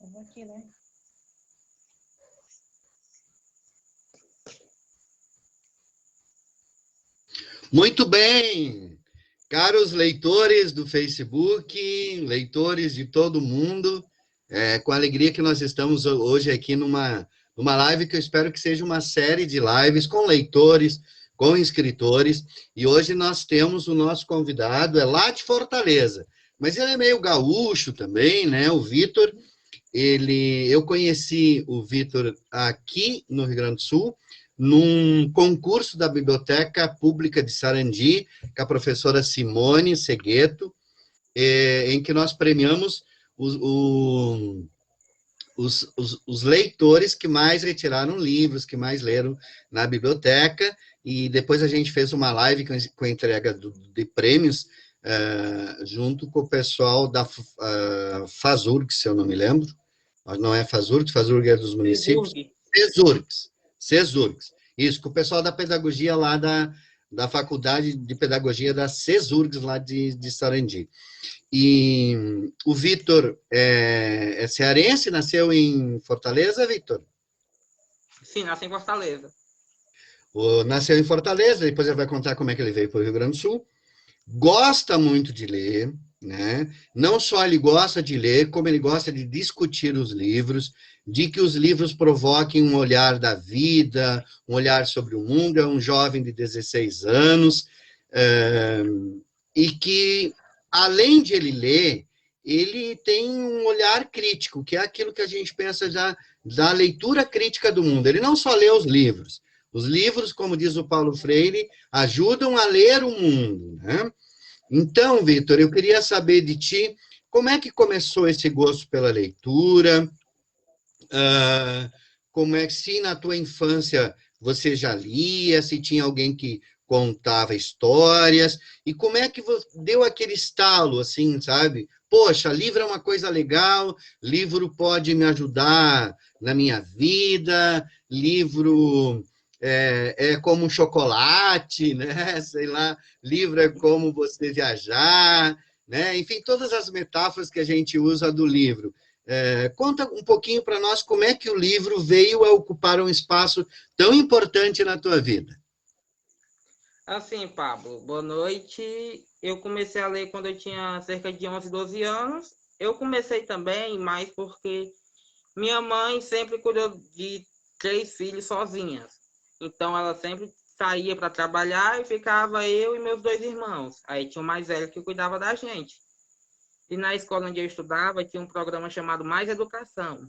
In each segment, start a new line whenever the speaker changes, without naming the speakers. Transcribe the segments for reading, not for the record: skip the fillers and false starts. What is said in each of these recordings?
Eu vou aqui, né?
Muito bem, caros leitores do Facebook, leitores de todo mundo, com alegria que nós estamos hoje aqui numa live que eu espero que seja uma série de lives com leitores, com escritores, e hoje nós temos o nosso convidado, é lá de Fortaleza, mas ele é meio gaúcho também, né, o Vitor. Eu conheci o Vitor aqui no Rio Grande do Sul, num concurso da Biblioteca Pública de Sarandi, com a professora Simone Segueto, em que nós premiamos os leitores que mais retiraram livros, que mais leram na biblioteca, e depois a gente fez uma live com a entrega de prêmios, junto com o pessoal da FASURG, se eu não me lembro. Não é FASURG, FASURG é dos municípios. CESURGS. Isso, com o pessoal da pedagogia lá da Faculdade de Pedagogia da CESURGS, lá de Sarandi. E o Vitor é cearense, nasceu em Fortaleza, Vitor?
Sim, nasceu em Fortaleza.
Nasceu em Fortaleza, depois ele vai contar como é que ele veio para o Rio Grande do Sul. Gosta muito de ler, né? Não só ele gosta de ler, como ele gosta de discutir os livros, de que os livros provoquem um olhar da vida, um olhar sobre o mundo. É um jovem de 16 anos, e que, além de ele ler, ele tem um olhar crítico, que é aquilo que a gente pensa da leitura crítica do mundo. Ele não só lê os livros, como diz o Paulo Freire, ajudam a ler o mundo, né? Então, Vitor, eu queria saber de ti, como é que começou esse gosto pela leitura? Como é que, se na tua infância você já lia, se tinha alguém que contava histórias, e como é que deu aquele estalo, assim, sabe? Poxa, livro é uma coisa legal, livro pode me ajudar na minha vida, livro é como um chocolate, né? Sei lá, livro é como você viajar, né? Enfim, todas as metáforas que a gente usa do livro. Conta um pouquinho para nós como é que o livro veio a ocupar um espaço tão importante na tua vida.
Assim, Pablo, boa noite. Eu comecei a ler quando eu tinha cerca de 11, 12 anos. Eu comecei também, mais porque minha mãe sempre cuidou de 3 filhos sozinhas. Então, ela sempre saía para trabalhar e ficava eu e meus 2 irmãos. Aí tinha o mais velho que cuidava da gente. E na escola onde eu estudava, tinha um programa chamado Mais Educação,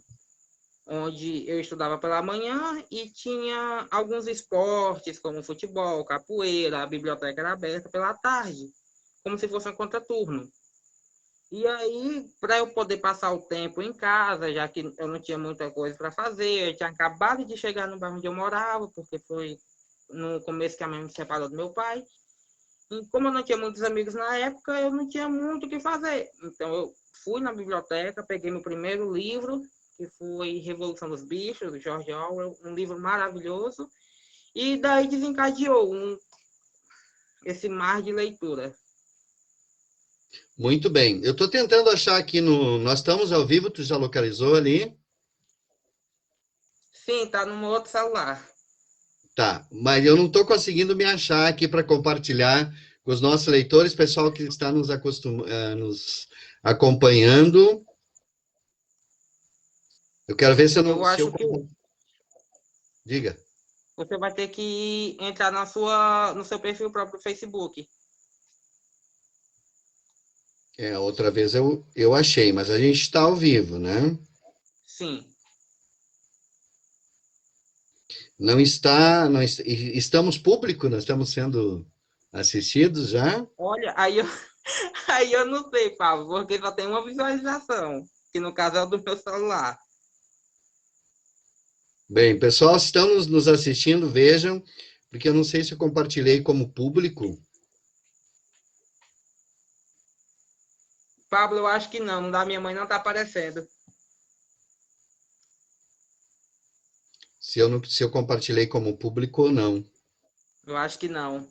onde eu estudava pela manhã e tinha alguns esportes, como futebol, capoeira, a biblioteca era aberta pela tarde, como se fosse um contraturno. E aí, para eu poder passar o tempo em casa, já que eu não tinha muita coisa para fazer, eu tinha acabado de chegar no bairro onde eu morava, porque foi no começo que a mãe me separou do meu pai. E como eu não tinha muitos amigos na época, eu não tinha muito o que fazer. Então, eu fui na biblioteca, peguei meu primeiro livro, que foi Revolução dos Bichos, do George Orwell, um livro maravilhoso, e daí desencadeou esse mar de leitura.
Muito bem. Eu estou tentando achar aqui Nós estamos ao vivo, tu já localizou ali?
Sim, tá no meu outro celular.
Tá, mas eu não estou conseguindo me achar aqui para compartilhar com os nossos leitores, pessoal que está nos acompanhando. Eu quero ver se eu não...
Eu acho que
Diga.
você vai ter que entrar no seu perfil próprio do Facebook.
Outra vez eu achei, mas a gente está ao vivo, né?
Sim.
Não estamos público, nós estamos sendo assistidos já?
Olha, aí eu não sei, Pablo, porque só tem uma visualização, que no caso é o do meu celular.
Bem, pessoal, se estão nos assistindo, vejam, porque eu não sei se eu compartilhei como público.
Pablo, eu acho que não, da minha mãe não tá aparecendo.
Se eu compartilhei como público ou não.
Eu acho que não.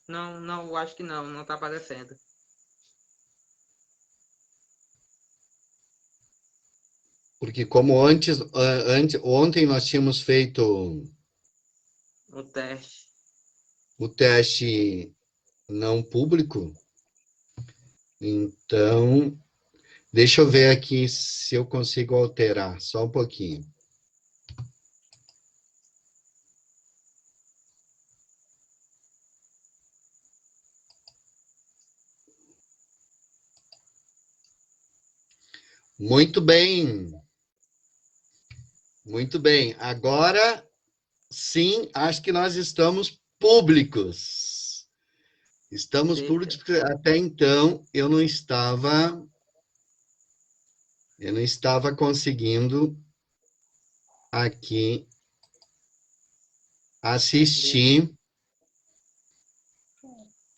Não, não, eu acho que não tá aparecendo.
Porque como ontem nós tínhamos feito
O teste.
o teste não público, então deixa eu ver aqui se eu consigo alterar, só um pouquinho. Muito bem, muito bem. Agora sim, acho que nós estamos públicos. Estamos públicos porque até então eu não estava conseguindo aqui assistir.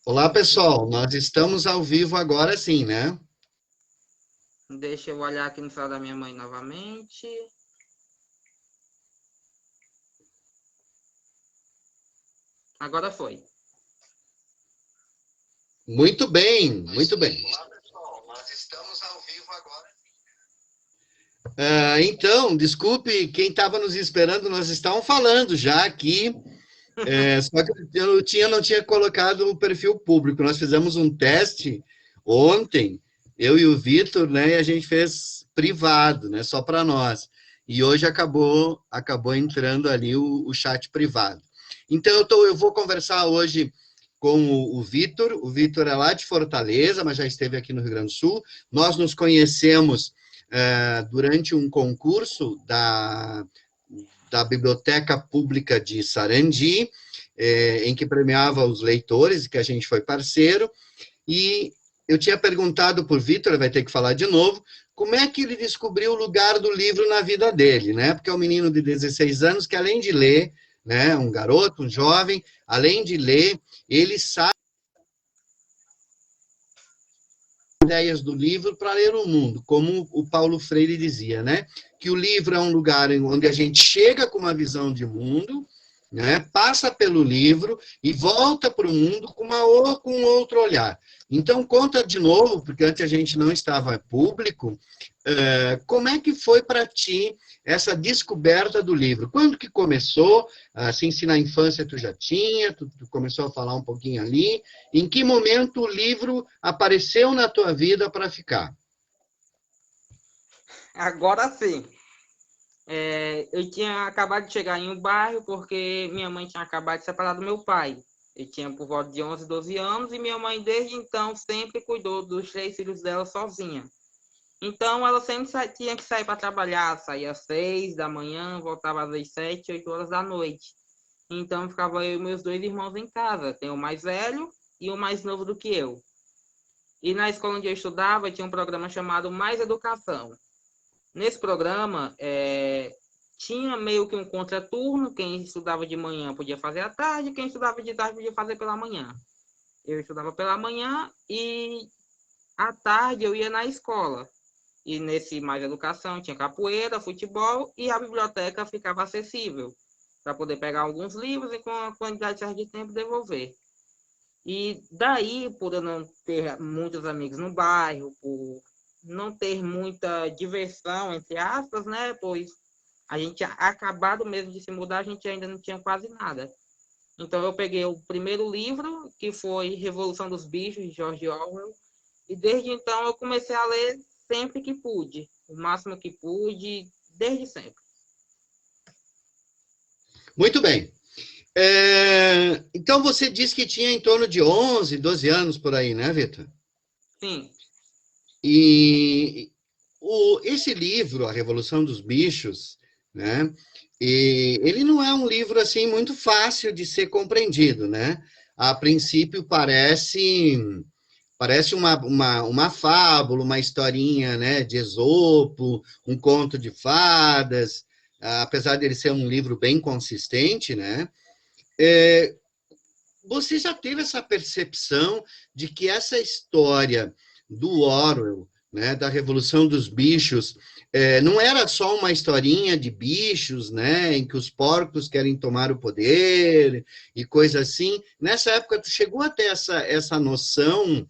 Olá, pessoal, nós estamos ao vivo agora sim, né?
Deixa eu olhar aqui no celular da minha mãe novamente. Agora foi.
Muito bem, muito bem. Olá, pessoal, nós estamos ao vivo agora. Então, desculpe quem estava nos esperando, nós estávamos falando já aqui, só que eu não tinha colocado o perfil público. Nós fizemos um teste ontem, eu e o Vitor, né, e a gente fez privado, né, só para nós. E hoje acabou entrando ali o chat privado. Então, eu vou conversar hoje com o Vitor. O Vitor é lá de Fortaleza, mas já esteve aqui no Rio Grande do Sul. Nós nos conhecemos durante um concurso da Biblioteca Pública de Sarandi, em que premiava os leitores, que a gente foi parceiro, e eu tinha perguntado por Vitor, vai ter que falar de novo, como é que ele descobriu o lugar do livro na vida dele, né? Porque é um menino de 16 anos que, além de ler, né, um garoto, um jovem, além de ler, ele sabe ideias do livro para ler o mundo, como o Paulo Freire dizia, né? Que o livro é um lugar onde a gente chega com uma visão de mundo, né? Passa pelo livro e volta para o mundo com um outro olhar. Então, conta de novo, porque antes a gente não estava público, como é que foi para ti essa descoberta do livro? Quando que começou? Assim, se na infância tu já tinha, tu começou a falar um pouquinho ali. Em que momento o livro apareceu na tua vida para ficar?
Agora sim. Eu tinha acabado de chegar em um bairro porque minha mãe tinha acabado de separar do meu pai. Eu tinha por volta de 11, 12 anos e minha mãe, desde então, sempre cuidou dos 3 filhos dela sozinha. Então, ela sempre tinha que sair para trabalhar, saía às 6 da manhã, voltava às 7, 8 horas da noite. Então, ficava eu e meus 2 irmãos em casa. Tem o mais velho e o mais novo do que eu. E na escola onde eu estudava, tinha um programa chamado Mais Educação. Nesse programa, tinha meio que um contraturno, quem estudava de manhã podia fazer à tarde, quem estudava de tarde podia fazer pela manhã. Eu estudava pela manhã e à tarde eu ia na escola. E nesse Mais Educação tinha capoeira, futebol e a biblioteca ficava acessível para poder pegar alguns livros e com a quantidade certa de tempo devolver. E daí, por eu não ter muitos amigos no bairro, por não ter muita diversão, entre aspas, né? Pois a gente acabado mesmo de se mudar, a gente ainda não tinha quase nada. Então eu peguei o primeiro livro, que foi Revolução dos Bichos, de George Orwell, e desde então eu comecei a ler sempre que pude, o máximo que pude, desde sempre.
Muito bem. Então, você disse que tinha em torno de 11, 12 anos por aí, né, Vitor?
Sim.
E esse livro, A Revolução dos Bichos, né, ele não é um livro assim muito fácil de ser compreendido, né? A princípio parece uma fábula, uma historinha, né, de Esopo, um conto de fadas, apesar de ele ser um livro bem consistente, né? Você já teve essa percepção de que essa história do Orwell, né, da Revolução dos Bichos, não era só uma historinha de bichos, né, em que os porcos querem tomar o poder e coisa assim. Nessa época, tu chegou a ter essa noção.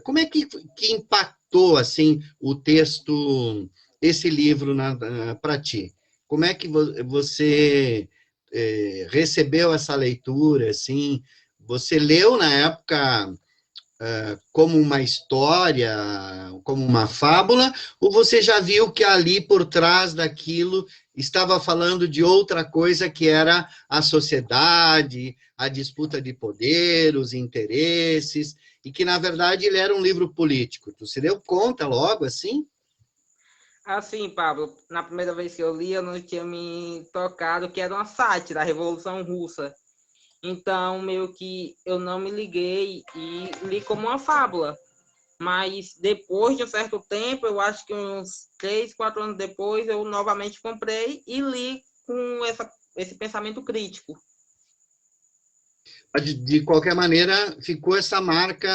Como é que impactou assim o texto, esse livro para ti? Como é que você recebeu essa leitura? Assim, você leu na época como uma história, como uma fábula, ou você já viu que ali por trás daquilo estava falando de outra coisa que era a sociedade, a disputa de poder, os interesses, e que, na verdade, ele era um livro político? Tu se deu conta logo, assim?
Assim, Pablo, na primeira vez que eu li, eu não tinha me tocado que era uma sátira da Revolução Russa. Então, meio que eu não me liguei e li como uma fábula. Mas depois de um certo tempo, eu acho que uns 3, 4 anos depois, eu novamente comprei e li com esse pensamento crítico.
De qualquer maneira, ficou essa marca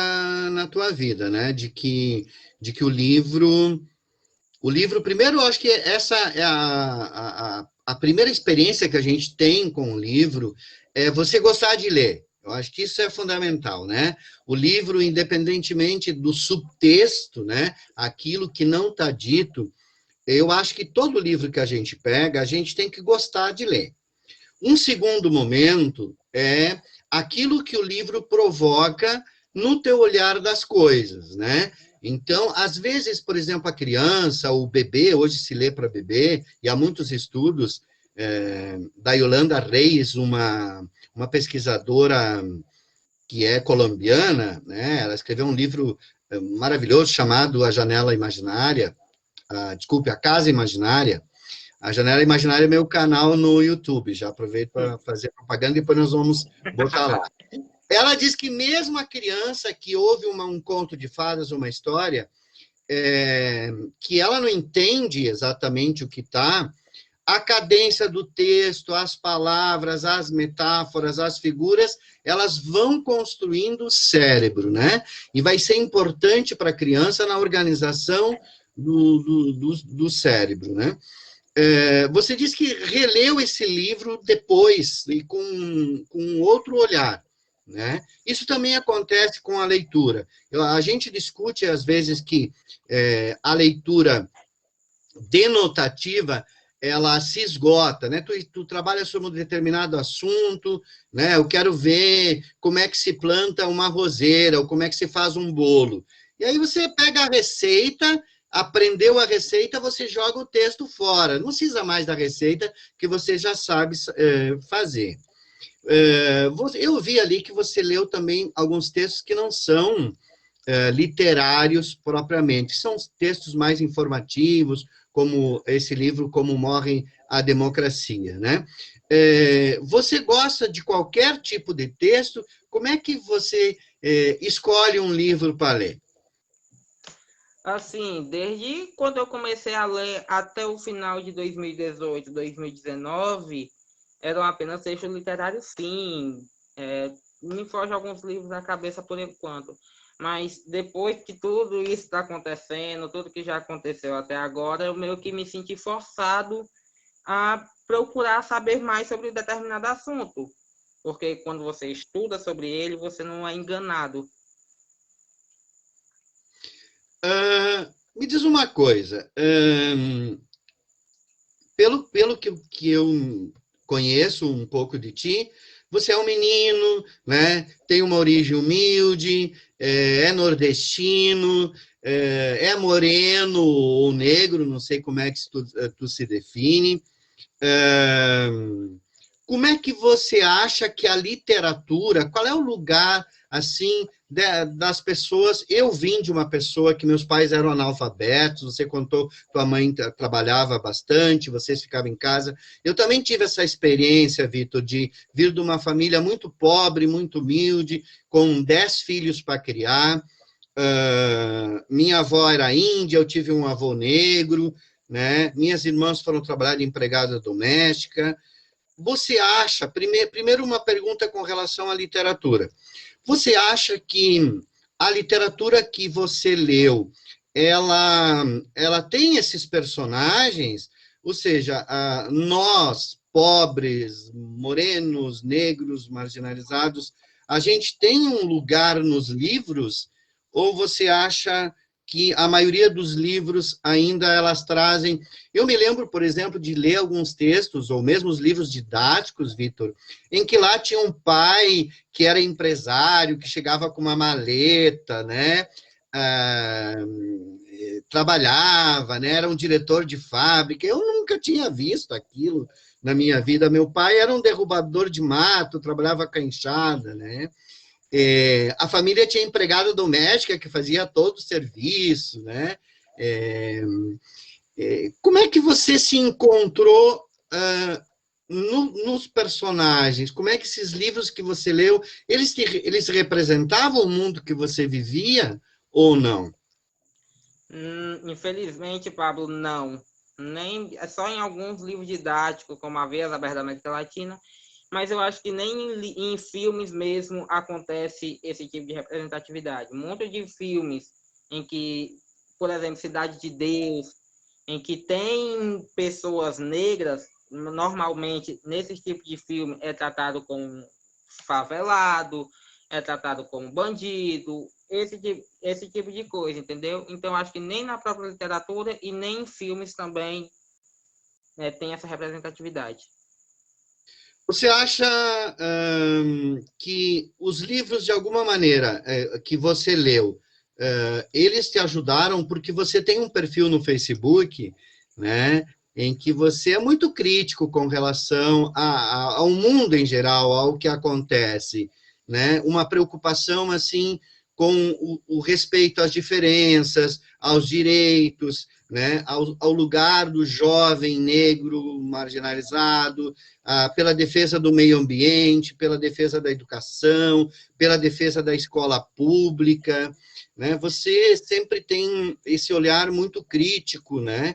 na tua vida, né? De que o livro, primeiro, eu acho que essa é a primeira experiência que a gente tem com o livro, é você gostar de ler. Eu acho que isso é fundamental, né? O livro, independentemente do subtexto, né? Aquilo que não está dito, eu acho que todo livro que a gente pega, a gente tem que gostar de ler. Um segundo momento é aquilo que o livro provoca no teu olhar das coisas, né? Então, às vezes, por exemplo, a criança, o bebê, hoje se lê para bebê, e há muitos estudos da Yolanda Reis, uma pesquisadora que é colombiana, né? Ela escreveu um livro maravilhoso chamado A Janela Imaginária, desculpe, A Casa Imaginária. A Janela Imaginária é meu canal no YouTube, já aproveito para fazer propaganda, depois nós vamos botar lá. Ela diz que mesmo a criança que ouve um conto de fadas, uma história, que ela não entende exatamente o que está, a cadência do texto, as palavras, as metáforas, as figuras, elas vão construindo o cérebro, né? E vai ser importante para a criança na organização do cérebro, né? Você disse que releu esse livro depois e com outro olhar, né? Isso também acontece com a leitura. A gente discute, às vezes, que a leitura denotativa ela se esgota, né? Tu trabalha sobre um determinado assunto, né? Eu quero ver como é que se planta uma roseira, ou como é que se faz um bolo. E aí você pega a receita, aprendeu a receita, você joga o texto fora. Não precisa mais da receita, que você já sabe fazer. Eu vi ali que você leu também alguns textos que não são literários propriamente, são textos mais informativos, como esse livro, Como Morre a Democracia, né? Você gosta de qualquer tipo de texto? Como é que você escolhe um livro para ler?
Assim, desde quando eu comecei a ler até o final de 2018, 2019, eram apenas textos literários, sim. Me foge alguns livros na cabeça por enquanto. Mas depois que tudo isso está acontecendo, tudo que já aconteceu até agora, eu meio que me senti forçado a procurar saber mais sobre determinado assunto. Porque quando você estuda sobre ele, você não é enganado.
Me diz uma coisa, pelo que eu conheço um pouco de ti, você é um menino, né? Tem uma origem humilde, é nordestino, é moreno ou negro, não sei como é que tu se define. Como é que você acha que a literatura, qual é o lugar, assim, das pessoas? Eu vim de uma pessoa que meus pais eram analfabetos, você contou, tua mãe trabalhava bastante, vocês ficavam em casa. Eu também tive essa experiência, Vitor, de vir de uma família muito pobre, muito humilde, com 10 filhos para criar. Minha avó era índia, eu tive um avô negro, né? Minhas irmãs foram trabalhar de empregada doméstica. Você acha, primeiro uma pergunta com relação à literatura. Você acha que a literatura que você leu, ela tem esses personagens, ou seja, nós, pobres, morenos, negros, marginalizados, a gente tem um lugar nos livros, ou você acha que a maioria dos livros ainda elas trazem... Eu me lembro, por exemplo, de ler alguns textos, ou mesmo os livros didáticos, Vitor, em que lá tinha um pai que era empresário, que chegava com uma maleta, né? Trabalhava, né? Era um diretor de fábrica. Eu nunca tinha visto aquilo na minha vida. Meu pai era um derrubador de mato, trabalhava com a enxada, né? A família tinha empregada doméstica que fazia todo o serviço, né? Como é que você se encontrou nos personagens? Como é que esses livros que você leu, eles representavam o mundo que você vivia ou não?
Infelizmente, Pablo, não. Nem, é só em alguns livros didáticos, como A Veia Aberta da América Latina, mas eu acho que nem em filmes mesmo acontece esse tipo de representatividade. Muitos de filmes em que, por exemplo, Cidade de Deus, em que tem pessoas negras, normalmente, nesse tipo de filme, é tratado como favelado, é tratado como bandido, esse tipo de coisa, entendeu? Então, acho que nem na própria literatura e nem em filmes também tem essa representatividade.
Você acha que os livros, de alguma maneira, que você leu, eles te ajudaram porque você tem um perfil no Facebook, né, em que você é muito crítico com relação ao mundo em geral, ao que acontece, né, uma preocupação, assim, com o respeito às diferenças, aos direitos, né, ao lugar do jovem negro marginalizado, pela defesa do meio ambiente, pela defesa da educação, pela defesa da escola pública, né? Você sempre tem esse olhar muito crítico, né?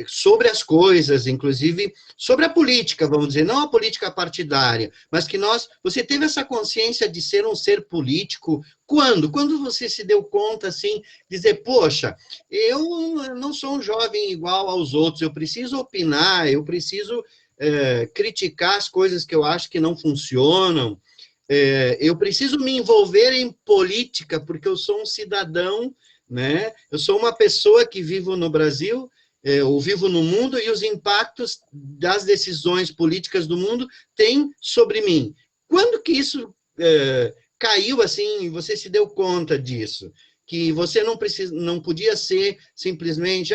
Sobre as coisas, inclusive sobre a política, vamos dizer, não a política partidária, mas que você teve essa consciência de ser um ser político quando? Quando você se deu conta, assim, dizer, poxa, eu não sou um jovem igual aos outros, eu preciso opinar, eu preciso criticar as coisas que eu acho que não funcionam, eu preciso me envolver em política, porque eu sou um cidadão, né? Eu sou uma pessoa que vivo no Brasil, ou vivo no mundo, e os impactos das decisões políticas do mundo têm sobre mim. Quando que isso caiu assim, você se deu conta disso? Que você não podia ser simplesmente,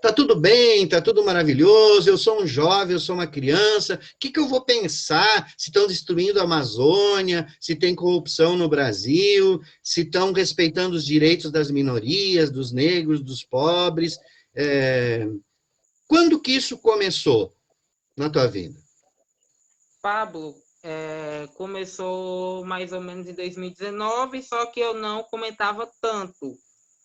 tá tudo bem, tá tudo maravilhoso, eu sou um jovem, eu sou uma criança, o que eu vou pensar se estão destruindo a Amazônia, se tem corrupção no Brasil, se estão respeitando os direitos das minorias, dos negros, dos pobres? Quando que isso começou na tua vida?
Pablo, começou mais ou menos em 2019, só que eu não comentava tanto.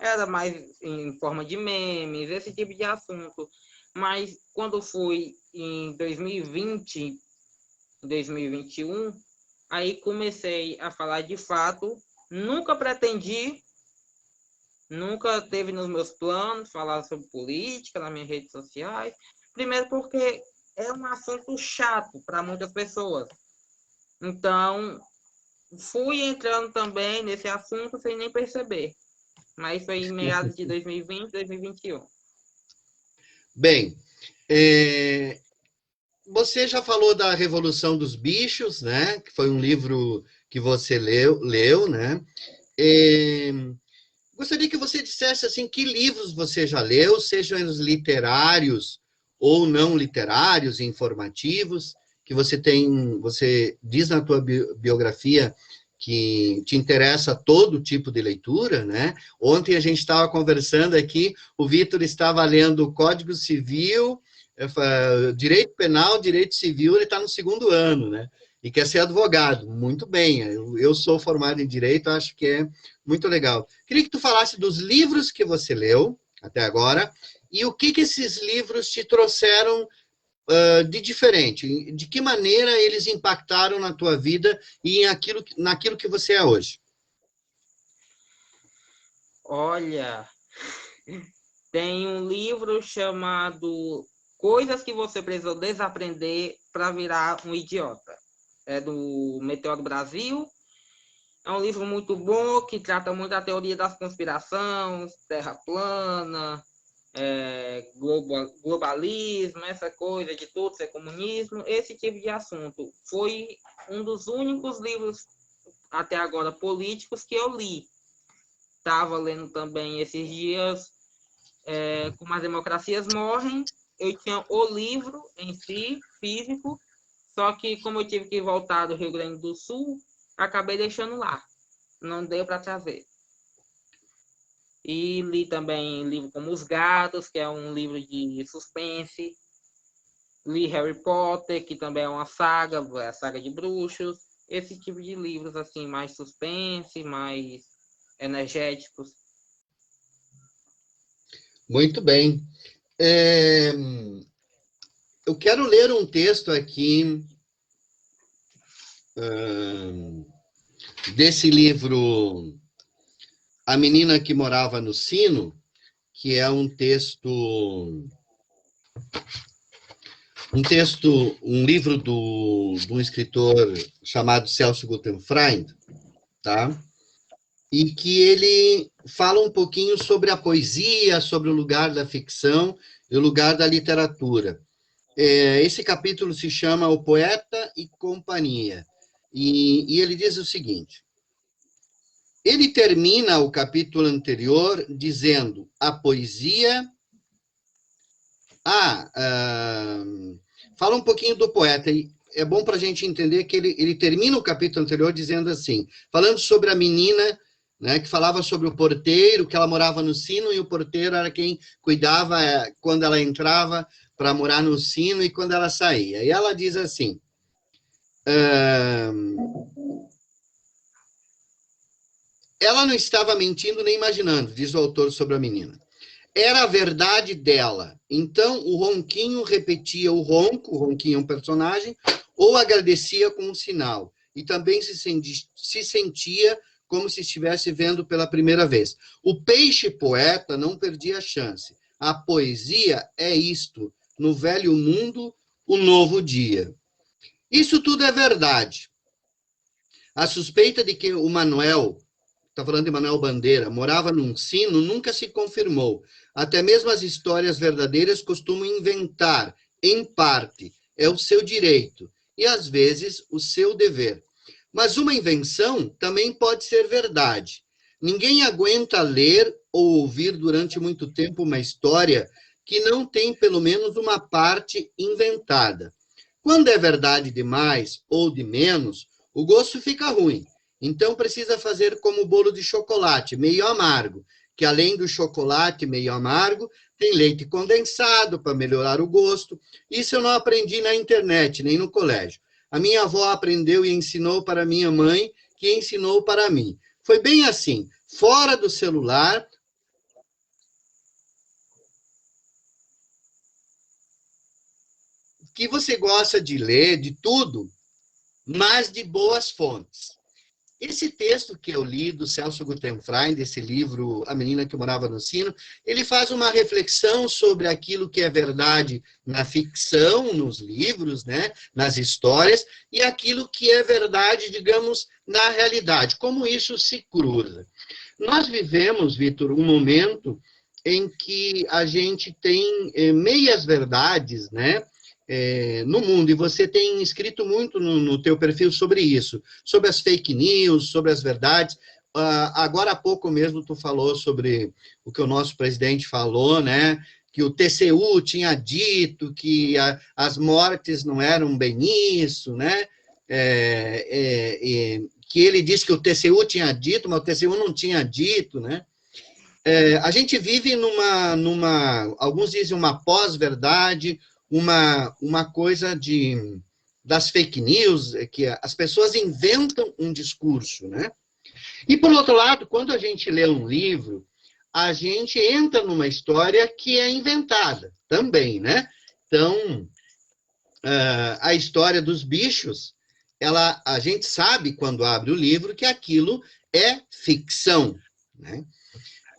Era mais em forma de memes, esse tipo de assunto. Mas quando fui em 2020, 2021, aí comecei a falar de fato. Nunca pretendi, nunca teve nos meus planos falar sobre política nas minhas redes sociais. Primeiro porque é um assunto chato para muitas pessoas. Então, fui entrando também nesse assunto sem nem perceber. Mas foi em meados de 2020, 2021.
Bem, você já falou da Revolução dos Bichos, né? Que foi um livro que você leu, né? Gostaria que você dissesse assim, que livros você já leu, sejam eles literários ou não literários, informativos, que você diz na tua biografia que te interessa todo tipo de leitura, né? Ontem a gente estava conversando aqui, o Vitor estava lendo o Código Civil, Direito Penal, Direito Civil, ele está no 2º ano, né? E quer ser advogado. Muito bem, eu sou formado em Direito, acho que é muito legal. Queria que tu falasse dos livros que você leu até agora e o que esses livros te trouxeram de diferente. De que maneira eles impactaram na tua vida e naquilo que você é hoje.
Olha, tem um livro chamado Coisas que você precisa desaprender para virar um idiota. É do Meteoro Brasil. É um livro muito bom, que trata muito da teoria das conspirações, terra plana, globalismo, essa coisa de tudo ser comunismo, esse tipo de assunto. Foi um dos únicos livros, até agora, políticos que eu li. Estava lendo também esses dias Como as Democracias Morrem. Eu tinha o livro em si, físico, só que como eu tive que voltar do Rio Grande do Sul, acabei deixando lá. Não deu para trazer. E li também livro como Os Gatos, que é um livro de suspense. Li Harry Potter, que também é uma saga, a saga de bruxos. Esse tipo de livros, assim, mais suspense, mais energéticos.
Muito bem. Eu quero ler um texto aqui desse livro A Menina que Morava no Sino, que é um livro de um escritor chamado Celso Guttenfreund, tá? E que ele fala um pouquinho sobre a poesia, sobre o lugar da ficção e o lugar da literatura. Esse capítulo se chama O Poeta e Companhia, e ele diz o seguinte: ele termina o capítulo anterior dizendo: a poesia... fala um pouquinho do poeta, e é bom para a gente entender que ele termina o capítulo anterior dizendo assim, falando sobre a menina, né, que falava sobre o porteiro, que ela morava no sino, e o porteiro era quem cuidava quando ela entrava para morar no sino e quando ela saía. E ela diz assim, ela não estava mentindo nem imaginando, diz o autor sobre a menina. Era a verdade dela. Então, o ronquinho repetia o ronquinho é um personagem, ou agradecia com um sinal. E também se sentia como se estivesse vendo pela primeira vez. O peixe poeta não perdia a chance. A poesia é isto, no velho mundo, o novo dia. Isso tudo é verdade. A suspeita de que o Manuel, está falando de Manuel Bandeira, morava num sino, nunca se confirmou. Até mesmo as histórias verdadeiras costumam inventar, em parte. É o seu direito e, às vezes, o seu dever. Mas uma invenção também pode ser verdade. Ninguém aguenta ler ou ouvir durante muito tempo uma história que não tem pelo menos uma parte inventada. Quando é verdade demais ou de menos, o gosto fica ruim. Então precisa fazer como o bolo de chocolate, meio amargo, que além do chocolate meio amargo, tem leite condensado para melhorar o gosto. Isso eu não aprendi na internet, nem no colégio. A minha avó aprendeu e ensinou para minha mãe, que ensinou para mim. Foi bem assim, fora do celular. Que você gosta de ler, de tudo, mas de boas fontes. Esse texto que eu li do Celso Guttenfreund, esse livro A Menina que Morava no Sino, ele faz uma reflexão sobre aquilo que é verdade na ficção, nos livros, né, nas histórias, e aquilo que é verdade, digamos, na realidade, como isso se cruza. Nós vivemos, Vitor, um momento em que a gente tem meias verdades, né, no mundo, e você tem escrito muito no teu perfil sobre isso, sobre as fake news, sobre as verdades. Agora há pouco mesmo tu falou sobre o que o nosso presidente falou, né, que o TCU tinha dito que as mortes não eram bem isso, né, que ele disse que o TCU tinha dito, mas o TCU não tinha dito, né. A gente vive alguns dizem uma pós-verdade, uma coisa das fake news, que as pessoas inventam um discurso, né? E, por outro lado, quando a gente lê um livro, a gente entra numa história que é inventada também, né? Então, a história dos bichos, a gente sabe, quando abre o livro, que aquilo é ficção, né?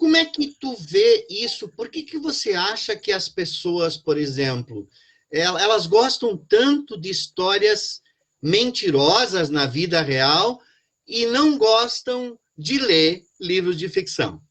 Como é que tu vê isso? Por que que você acha que as pessoas, por exemplo, elas gostam tanto de histórias mentirosas na vida real e não gostam de ler livros de ficção?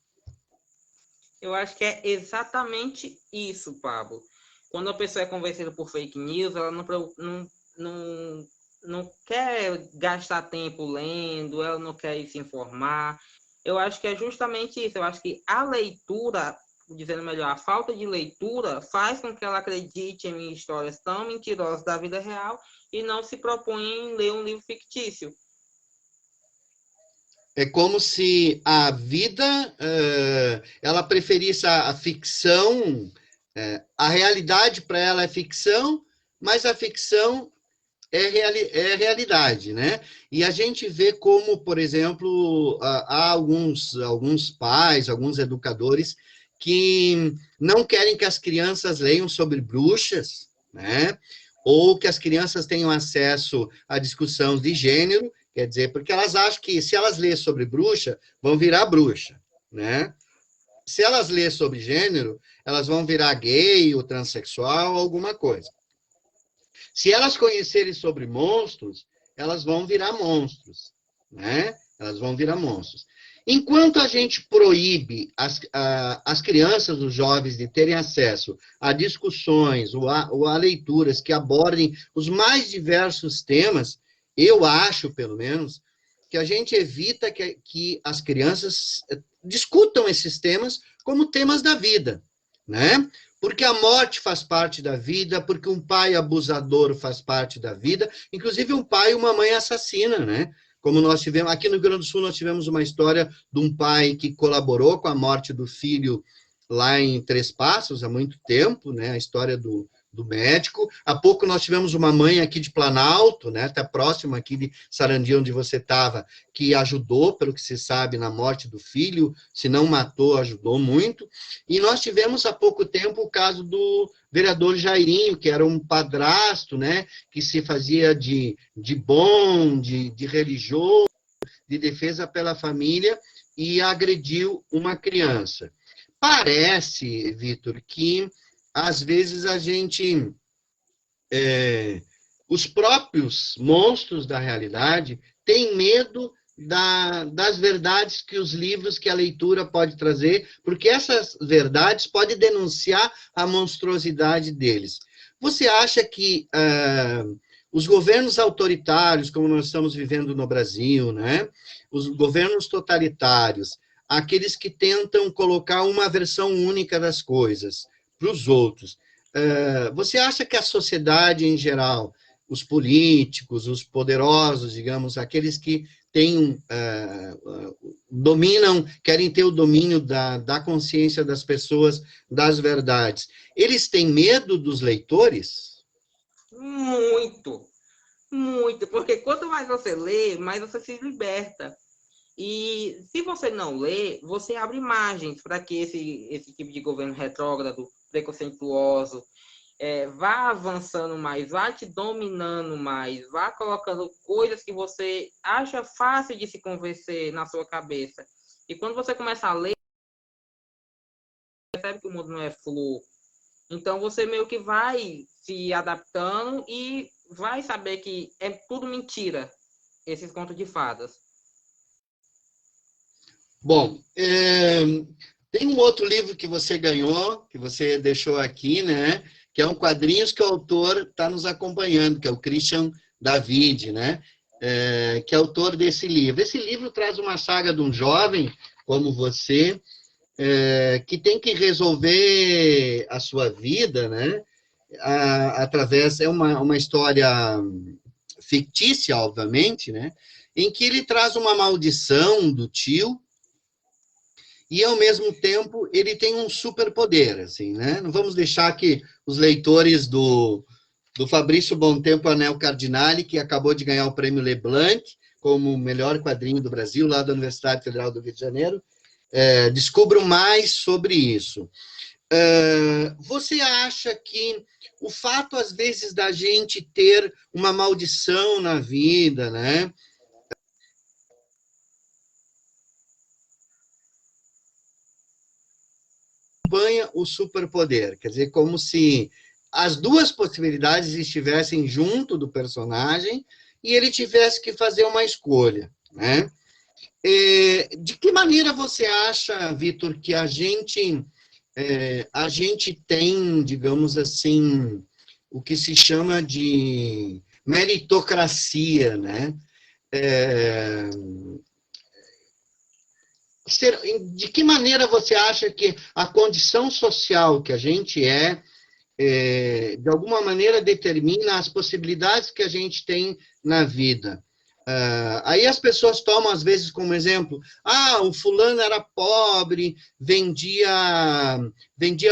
Eu acho que é exatamente isso, Pablo. Quando a pessoa é convencida por fake news, ela não, não quer gastar tempo lendo, ela não quer se informar. Eu acho que é justamente isso. Eu acho que a leitura, dizendo melhor, a falta de leitura faz com que ela acredite em histórias tão mentirosas da vida real e não se proponha em ler um livro fictício.
É como se a vida, ela preferisse a ficção, a realidade para ela é ficção, mas a ficção é realidade, né? E a gente vê como, por exemplo, há alguns pais, alguns educadores que não querem que as crianças leiam sobre bruxas, né? Ou que as crianças tenham acesso a discussões de gênero, quer dizer, porque elas acham que se elas lerem sobre bruxa, vão virar bruxa, né? Se elas lerem sobre gênero, elas vão virar gay ou transexual, alguma coisa. Se elas conhecerem sobre monstros, elas vão virar monstros, né? Elas vão virar monstros. Enquanto a gente proíbe as crianças, os jovens, de terem acesso a discussões ou a leituras que abordem os mais diversos temas, eu acho, pelo menos, que a gente evita que as crianças discutam esses temas como temas da vida, né? Porque a morte faz parte da vida, porque um pai abusador faz parte da vida, inclusive um pai e uma mãe assassina, né? Como nós tivemos, aqui no Rio Grande do Sul, nós tivemos uma história de um pai que colaborou com a morte do filho lá em Três Passos, há muito tempo, né? A história do médico. Há pouco nós tivemos uma mãe aqui de Planalto, né? Está próximo aqui de Sarandi, onde você estava, que ajudou, pelo que se sabe, na morte do filho, se não matou, ajudou muito. E nós tivemos há pouco tempo o caso do vereador Jairinho, que era um padrasto, né? Que se fazia de bom, de religioso, de defesa pela família, e agrediu uma criança. Parece, Vitor, que às vezes a gente, os próprios monstros da realidade têm medo das verdades que os livros, que a leitura pode trazer, porque essas verdades podem denunciar a monstruosidade deles. Você acha que os governos autoritários, como nós estamos vivendo no Brasil, né? Os governos totalitários, aqueles que tentam colocar uma versão única das coisas para os outros, você acha que a sociedade em geral, os políticos, os poderosos, digamos, aqueles que têm, dominam, querem ter o domínio da consciência das pessoas, das verdades, eles têm medo dos leitores?
Muito, muito, porque quanto mais você lê, mais você se liberta. E se você não lê, você abre margens para que esse tipo de governo retrógrado, preconceituoso, vá avançando mais, vá te dominando mais, vá colocando coisas que você acha fácil de se convencer na sua cabeça. E quando você começa a ler, percebe que o mundo não é flor. Então você meio que vai se adaptando e vai saber que é tudo mentira, esses contos de fadas.
Bom, tem um outro livro que você ganhou, que você deixou aqui, né? Que é um quadrinhos que o autor está nos acompanhando, que é o Christian David, né? Que é autor desse livro. Esse livro traz uma saga de um jovem como você, que tem que resolver a sua vida, né? Através, é uma história fictícia, obviamente, né? Em que ele traz uma maldição do tio, e, ao mesmo tempo, ele tem um superpoder, assim, né? Não vamos deixar que os leitores do Fabrício Bontempo Anel Cardinale, que acabou de ganhar o prêmio Leblanc, como o melhor quadrinho do Brasil, lá da Universidade Federal do Rio de Janeiro, descubram mais sobre isso. Você acha que o fato, às vezes, da gente ter uma maldição na vida, né? acompanha o superpoder. Quer dizer, como se as duas possibilidades estivessem junto do personagem e ele tivesse que fazer uma escolha, né? De que maneira você acha, Vitor, que a gente tem, digamos assim, o que se chama de meritocracia, né? De que maneira você acha que a condição social que a gente de alguma maneira determina as possibilidades que a gente tem na vida? Aí as pessoas tomam, às vezes, como exemplo, o fulano era pobre, vendia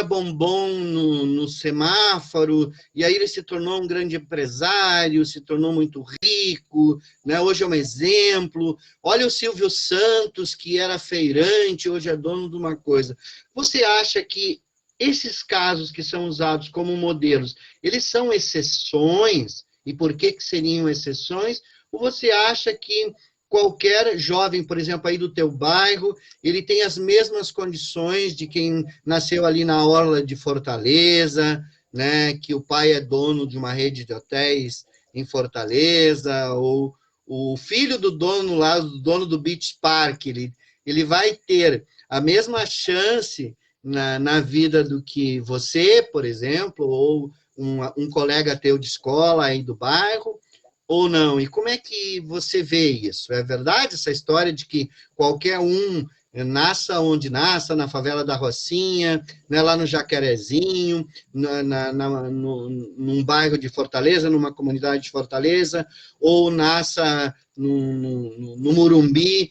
bombom no semáforo, e aí ele se tornou um grande empresário, se tornou muito rico, né? Hoje é um exemplo. Olha o Silvio Santos, que era feirante, hoje é dono de uma coisa. Você acha que esses casos que são usados como modelos, eles são exceções? E por que seriam exceções? Ou você acha que qualquer jovem, por exemplo, aí do teu bairro, ele tem as mesmas condições de quem nasceu ali na orla de Fortaleza, né, que o pai é dono de uma rede de hotéis em Fortaleza, ou o filho do dono lá, do dono do Beach Park, ele vai ter a mesma chance na vida do que você, por exemplo, ou um colega teu de escola aí do bairro, ou não? E como é que você vê isso? É verdade essa história de que qualquer um nasça onde nasça, na favela da Rocinha, né, lá no Jacarezinho, num bairro de Fortaleza, numa comunidade de Fortaleza, ou nasça no Morumbi,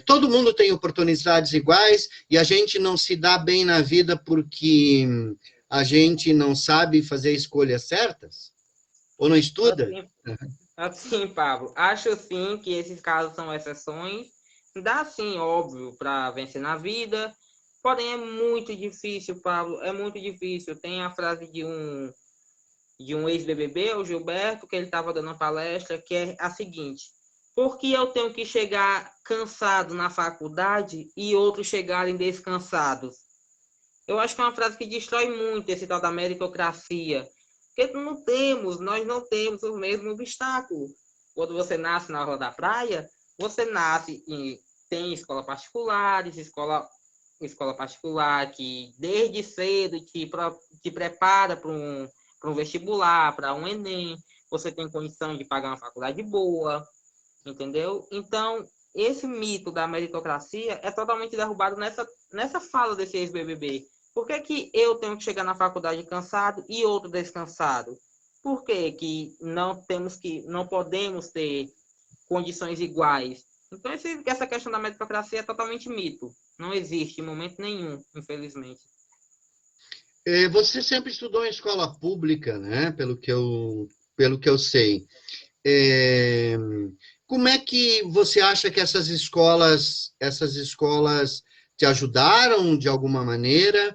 todo mundo tem oportunidades iguais e a gente não se dá bem na vida porque a gente não sabe fazer escolhas certas? Ou não estuda?
Assim, Pablo, acho sim que esses casos são exceções. Dá sim, óbvio, para vencer na vida, porém é muito difícil, Pablo, é muito difícil. Tem a frase de um ex-BBB, o Gilberto, que ele estava dando uma palestra, que é a seguinte: por que eu tenho que chegar cansado na faculdade e outros chegarem descansados? Eu acho que é uma frase que destrói muito esse tal da meritocracia. Porque nós não temos o mesmo obstáculo. Quando você nasce na Orla da Praia, você nasce e tem escola particulares, escola particular que desde cedo te prepara para um vestibular, para um Enem, você tem condição de pagar uma faculdade boa, entendeu? Então, esse mito da meritocracia é totalmente derrubado nessa fala desse ex-BBB. Por que eu tenho que chegar na faculdade cansado e outro descansado? Por que não podemos ter condições iguais? Então, essa questão da meritocracia é totalmente mito. Não existe em momento nenhum, infelizmente.
Você sempre estudou em escola pública, né? Pelo que eu sei. Como é que você acha que essas escolas te ajudaram de alguma maneira?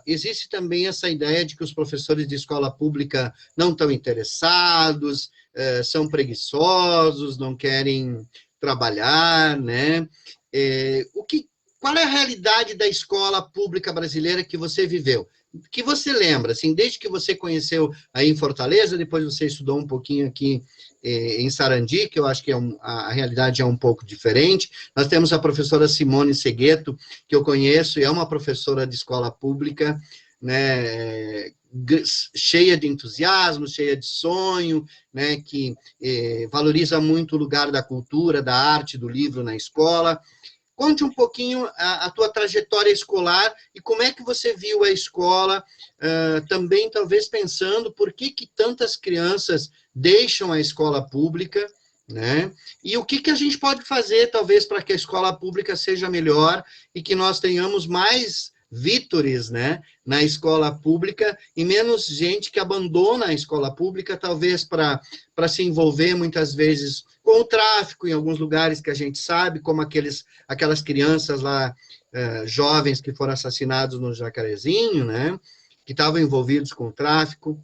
Existe também essa ideia de que os professores de escola pública não estão interessados, são preguiçosos, não querem trabalhar, né? Qual é a realidade da escola pública brasileira que você viveu? Que você lembra, assim, desde que você conheceu aí em Fortaleza, depois você estudou um pouquinho aqui em Sarandi, que eu acho que a realidade é um pouco diferente. Nós temos a professora Simone Segueto, que eu conheço, e é uma professora de escola pública, né, cheia de entusiasmo, cheia de sonho, né, que valoriza muito o lugar da cultura, da arte, do livro na escola. Conte um pouquinho a tua trajetória escolar e como é que você viu a escola, também talvez pensando por que tantas crianças deixam a escola pública, né? E o que a gente pode fazer, talvez, para que a escola pública seja melhor e que nós tenhamos mais vítores, né, na escola pública e menos gente que abandona a escola pública, talvez para se envolver muitas vezes com o tráfico em alguns lugares que a gente sabe, como aquelas crianças lá, jovens que foram assassinados no Jacarezinho, né, que estavam envolvidos com o tráfico,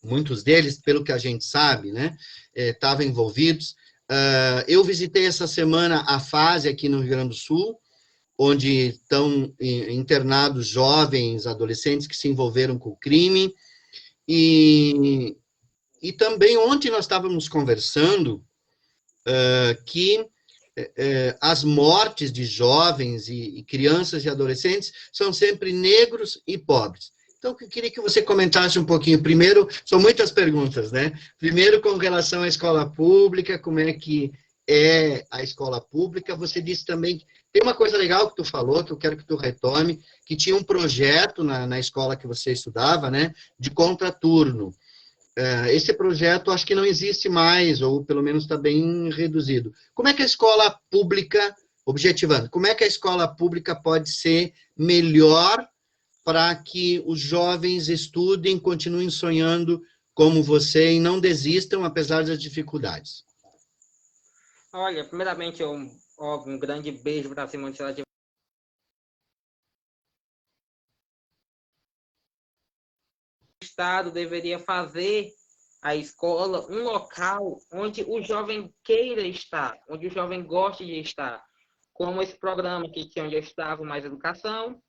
muitos deles, pelo que a gente sabe, né, estavam envolvidos. Eu visitei essa semana a FASE aqui no Rio Grande do Sul, onde estão internados jovens, adolescentes que se envolveram com o crime. E também ontem nós estávamos conversando que as mortes de jovens e crianças e adolescentes são sempre negros e pobres. Então, eu queria que você comentasse um pouquinho. Primeiro, são muitas perguntas, né? Primeiro, com relação à escola pública, como é que é a escola pública. Você disse também, tem uma coisa legal que tu falou, que eu quero que tu retome, que tinha um projeto na escola que você estudava, né, de contraturno. Esse projeto acho que não existe mais, ou pelo menos está bem reduzido. Como é que a escola pública, objetivando, como é que a escola pública pode ser melhor para que os jovens estudem, continuem sonhando como você e não desistam, apesar das dificuldades?
Olha, primeiramente, um grande beijo para a Simone Silva. O Estado deveria fazer a escola um local onde o jovem queira estar, onde o jovem goste de estar. Como esse programa que tinha onde eu estava, Mais Educação,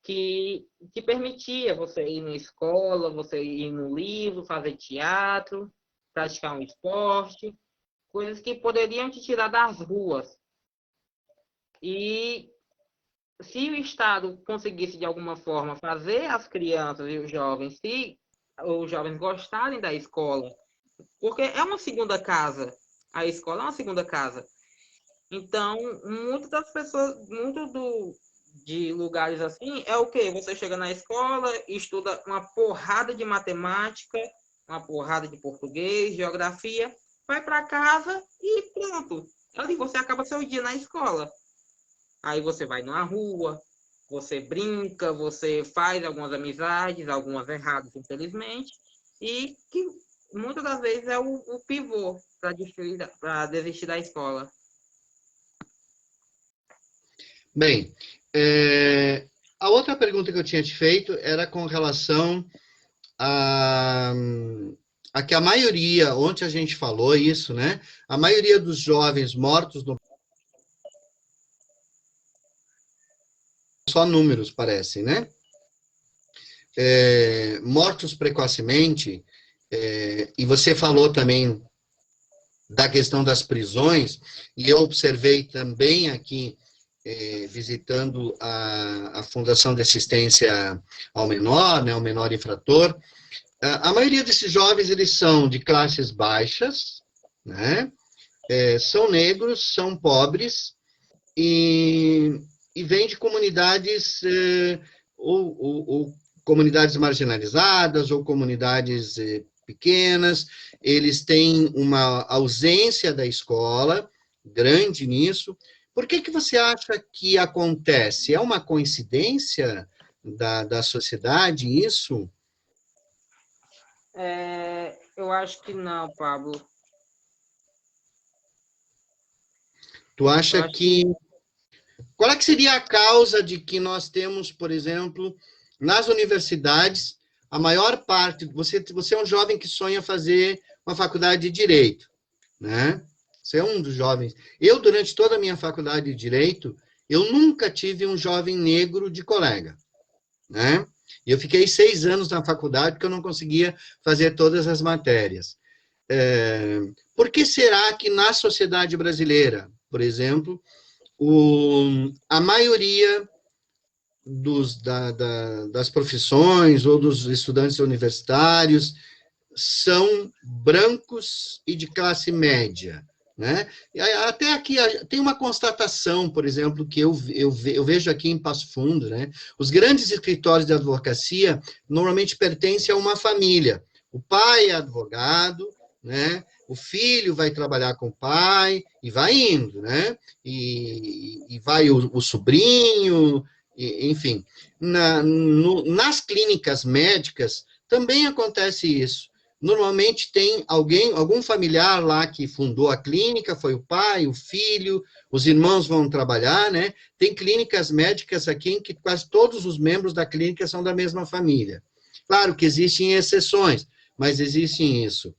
que permitia você ir na escola, você ir no livro, fazer teatro, praticar um esporte, coisas que poderiam te tirar das ruas. E se o Estado conseguisse, de alguma forma, fazer as crianças e os jovens, se os jovens gostarem da escola, porque é uma segunda casa, a escola é uma segunda casa. Então, muitas das pessoas, de lugares assim, é o quê? Você chega na escola, estuda uma porrada de matemática, uma porrada de português, geografia, vai para casa e pronto. Ali você acaba seu dia na escola. Aí você vai numa rua, você brinca, você faz algumas amizades, algumas erradas, infelizmente, e que muitas das vezes é o pivô para desistir da escola.
Bem, a outra pergunta que eu tinha te feito era com relação a que a maioria, ontem a gente falou isso, né? A maioria dos jovens mortos no... Só números parecem, né? Mortos precocemente, e você falou também da questão das prisões, e eu observei também aqui, visitando a Fundação de Assistência ao Menor, né, ao menor infrator, a maioria desses jovens, eles são de classes baixas, né, são negros, são pobres, e vêm de comunidades, ou comunidades marginalizadas, ou comunidades pequenas, eles têm uma ausência da escola, grande nisso. Por que você acha que acontece? É uma coincidência da sociedade isso?
Eu acho que não, Pablo.
Tu acha que... Qual é que seria a causa de que nós temos, por exemplo, nas universidades, a maior parte... Você é um jovem que sonha fazer uma faculdade de Direito, né? Você é um dos jovens. Eu, durante toda a minha faculdade de Direito, eu nunca tive um jovem negro de colega, né? Eu fiquei 6 anos na faculdade porque eu não conseguia fazer todas as matérias. Por que será que na sociedade brasileira, por exemplo, a maioria das profissões ou dos estudantes universitários são brancos e de classe média, né? E até aqui tem uma constatação, por exemplo, que eu vejo aqui em Passo Fundo, né? Os grandes escritórios de advocacia normalmente pertencem a uma família. O pai é advogado, né? O filho vai trabalhar com o pai e vai indo, né? E vai o sobrinho, enfim. Nas clínicas médicas também acontece isso. Normalmente tem algum familiar lá que fundou a clínica, foi o pai, o filho, os irmãos vão trabalhar, né? Tem clínicas médicas aqui em que quase todos os membros da clínica são da mesma família. Claro que existem exceções, mas existe isso.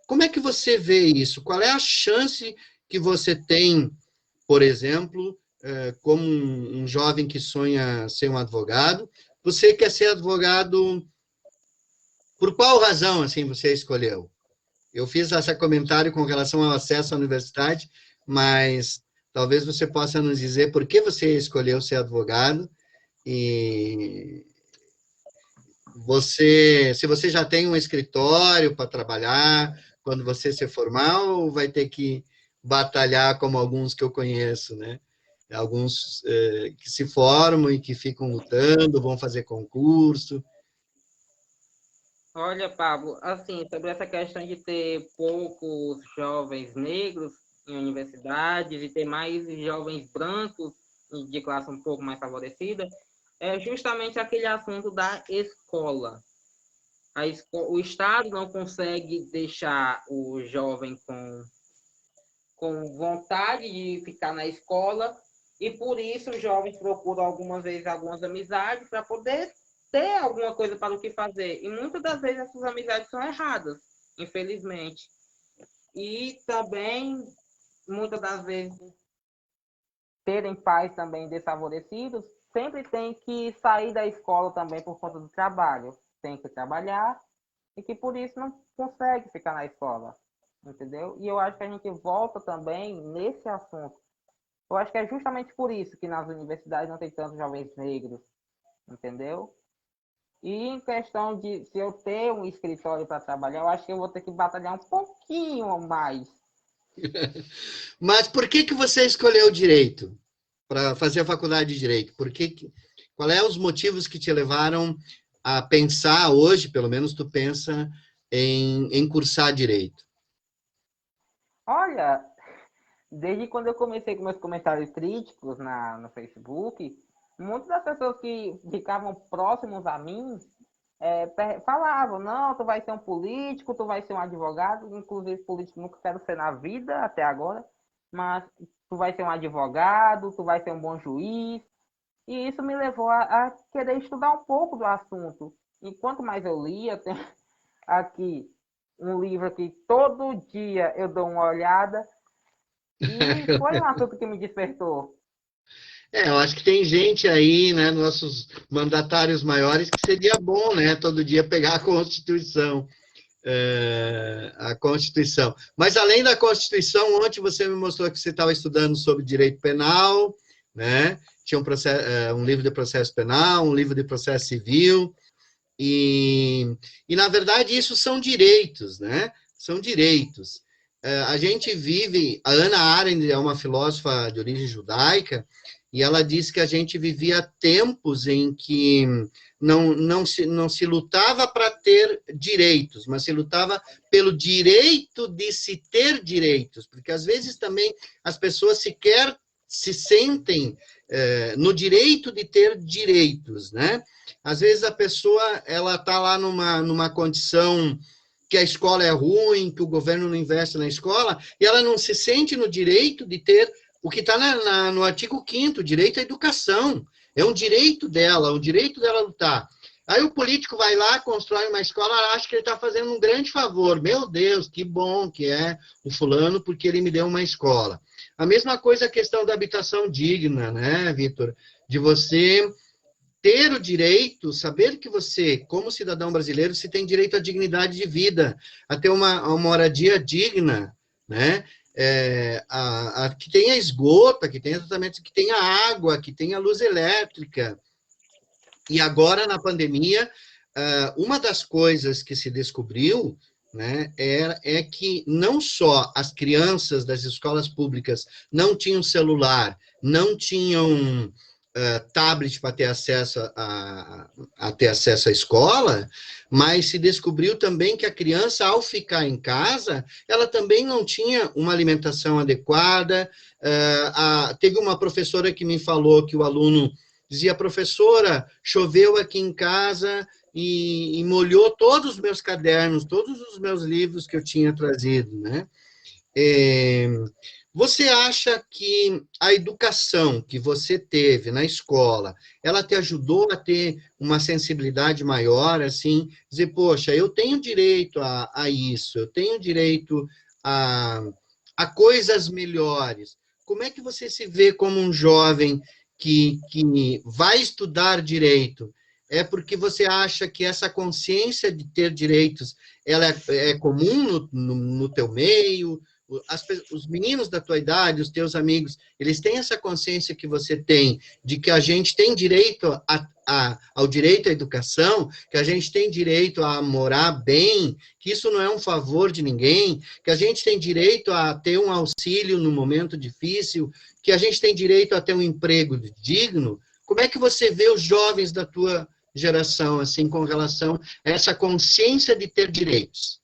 Como é que você vê isso? Qual é a chance que você tem, por exemplo, como um jovem que sonha ser um advogado. Você quer ser advogado por qual razão, assim, você escolheu? Eu fiz esse comentário com relação ao acesso à universidade, mas talvez você possa nos dizer por que você escolheu ser advogado e se você já tem um escritório para trabalhar quando você se formar, ou vai ter que batalhar como alguns que eu conheço, né? Alguns que se formam e que ficam lutando, vão fazer concurso.
Olha, Pablo, assim, sobre essa questão de ter poucos jovens negros em universidades e ter mais jovens brancos de classe um pouco mais favorecida, é justamente aquele assunto da escola. O Estado não consegue deixar o jovem com vontade de ficar na escola e por isso os jovens procuram algumas vezes algumas amizades para poder ter alguma coisa para o que fazer. E muitas das vezes essas amizades são erradas, infelizmente. E também, muitas das vezes, terem pais também desfavorecidos, sempre tem que sair da escola também por conta do trabalho. Tem que trabalhar e que por isso não consegue ficar na escola. Entendeu? E eu acho que a gente volta também nesse assunto. Eu acho que é justamente por isso que nas universidades não tem tantos jovens negros. Entendeu? E em questão de se eu ter um escritório para trabalhar, eu acho que eu vou ter que batalhar um pouquinho mais.
Mas por que você escolheu direito para fazer a faculdade de direito? Qual é os motivos que te levaram a pensar hoje, pelo menos tu pensa em cursar direito?
Olha, desde quando eu comecei com meus comentários críticos no Facebook, muitas das pessoas que ficavam próximos a mim falavam, não, tu vai ser um político, tu vai ser um advogado, inclusive político nunca quero ser na vida até agora, mas tu vai ser um advogado, tu vai ser um bom juiz, e isso me levou a querer estudar um pouco do assunto. E quanto mais eu lia, tem aqui um livro que todo dia eu dou uma olhada, e foi um assunto que me despertou.
Eu acho que tem gente aí, né, nossos mandatários maiores, que seria bom, né, todo dia pegar a Constituição. A Constituição. Mas, além da Constituição, ontem você me mostrou que você estava estudando sobre direito penal, né? Tinha um livro de processo penal, um livro de processo civil, na verdade, isso são direitos, né? São direitos. A gente vive... A Hannah Arendt é uma filósofa de origem judaica, e ela diz que a gente vivia tempos em que não se lutava para ter direitos, mas se lutava pelo direito de se ter direitos, porque às vezes também as pessoas sequer se sentem no direito de ter direitos, né? Às vezes a pessoa ela está lá numa condição que a escola é ruim, que o governo não investe na escola, e ela não se sente no direito de ter o que está no artigo 5º, direito à educação. É um direito dela, lutar. Aí o político vai lá, constrói uma escola, acha que ele está fazendo um grande favor. Meu Deus, que bom que é o fulano, porque ele me deu uma escola. A mesma coisa a questão da habitação digna, né, Vitor? De você ter o direito, saber que você, como cidadão brasileiro, se tem direito à dignidade de vida, a ter uma moradia digna, né? Que tenha esgoto, que tenha tratamento, que tenha água, que tenha luz elétrica. E agora, na pandemia, uma das coisas que se descobriu, né, é que não só as crianças das escolas públicas não tinham celular, não tinham tablet para ter acesso ter acesso à escola, mas se descobriu também que a criança, ao ficar em casa, ela também não tinha uma alimentação adequada. Teve uma professora que me falou que o aluno dizia, professora, choveu aqui em casa e molhou todos os meus cadernos, todos os meus livros que eu tinha trazido, né? Você acha que a educação que você teve na escola, ela te ajudou a ter uma sensibilidade maior, assim, dizer, poxa, eu tenho direito a isso, eu tenho direito a coisas melhores. como é que você se vê como um jovem que vai estudar direito? É porque você acha que essa consciência de ter direitos ela é comum no teu meio? Os meninos da tua idade, os teus amigos, eles têm essa consciência que você tem, de que a gente tem direito ao direito à educação, que a gente tem direito a morar bem, que isso não é um favor de ninguém, que a gente tem direito a ter um auxílio no momento difícil, que a gente tem direito a ter um emprego digno? Como é que você vê os jovens da tua geração, assim, com relação a essa consciência de ter direitos?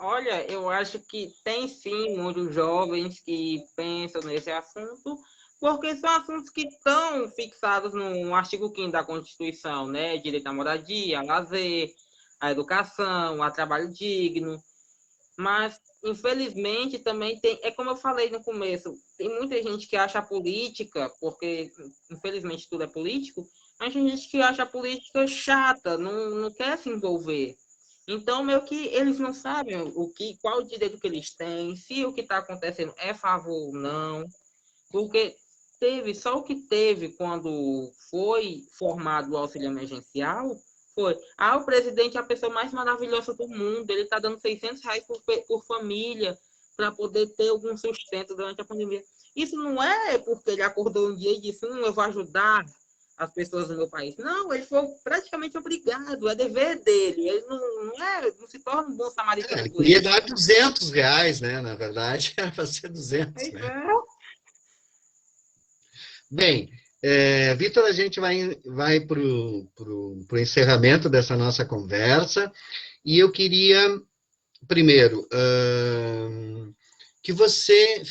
Olha, eu acho que tem sim muitos jovens que pensam nesse assunto, porque são assuntos que estão fixados no artigo 5º da Constituição, né? Direito à moradia, a lazer, à educação, a trabalho digno. Mas, infelizmente, também tem, é como eu falei no começo, tem muita gente que acha a política, porque, infelizmente, tudo é político, mas tem gente que acha a política chata, não quer se envolver. Então, meio que eles não sabem qual o direito que eles têm, se o que está acontecendo é favor ou não, porque só o que teve quando foi formado o auxílio emergencial foi, o presidente é a pessoa mais maravilhosa do mundo, ele está dando R$ 600 por família para poder ter algum sustento durante a pandemia. Isso não é porque ele acordou um dia e disse, eu vou ajudar as pessoas do meu país. Não, ele foi praticamente obrigado, é dever dele. Ele não se torna um bom samaritano
Ele
por
queria
isso.
dar R$ 200, né? Na verdade, era para ser 200,
Pois
né?
é.
Bem, Vitor, a gente vai para o encerramento dessa nossa conversa, e eu queria, primeiro, que você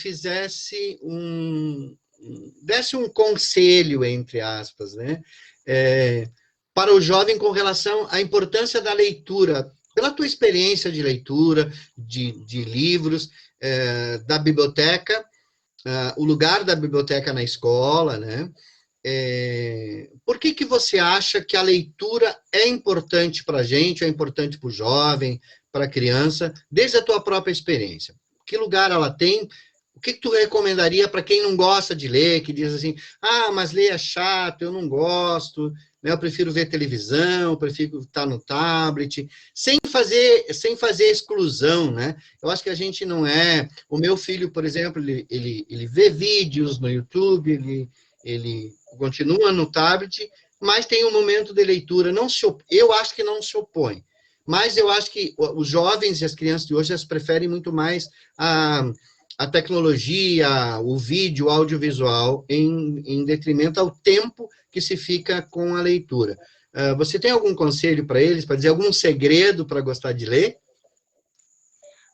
desse um conselho, entre aspas, né? Para o jovem com relação à importância da leitura, pela tua experiência de leitura, de livros, da biblioteca, o lugar da biblioteca na escola, né? Por que você acha que a leitura é importante para a gente, é importante para o jovem, para a criança, desde a tua própria experiência? Que lugar ela tem? O que tu recomendaria para quem não gosta de ler, que diz assim, mas ler é chato, eu não gosto, né, eu prefiro ver televisão, eu prefiro estar no tablet, sem fazer exclusão, né? Eu acho que a gente não é... O meu filho, por exemplo, ele vê vídeos no YouTube, ele continua no tablet, mas tem um momento de leitura. Eu acho que não se opõe, mas eu acho que os jovens e as crianças de hoje elas preferem muito mais a tecnologia, o vídeo, o audiovisual, em detrimento ao tempo que se fica com a leitura. Você tem algum conselho para eles, para dizer algum segredo para gostar de ler?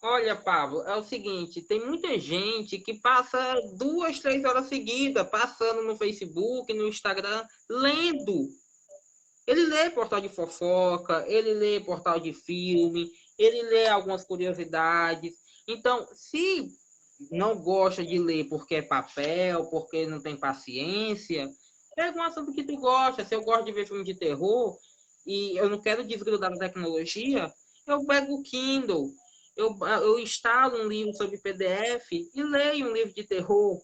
Olha, Pablo, é o seguinte, tem muita gente que passa 2, 3 horas seguidas passando no Facebook, no Instagram, lendo. Ele lê portal de fofoca, ele lê portal de filme, ele lê algumas curiosidades. Então, se não gosta de ler porque é papel, porque não tem paciência, pega um assunto que tu gosta. Se eu gosto de ver filme de terror e eu não quero desgrudar da tecnologia, eu pego o Kindle, eu instalo um livro sobre PDF e leio um livro de terror.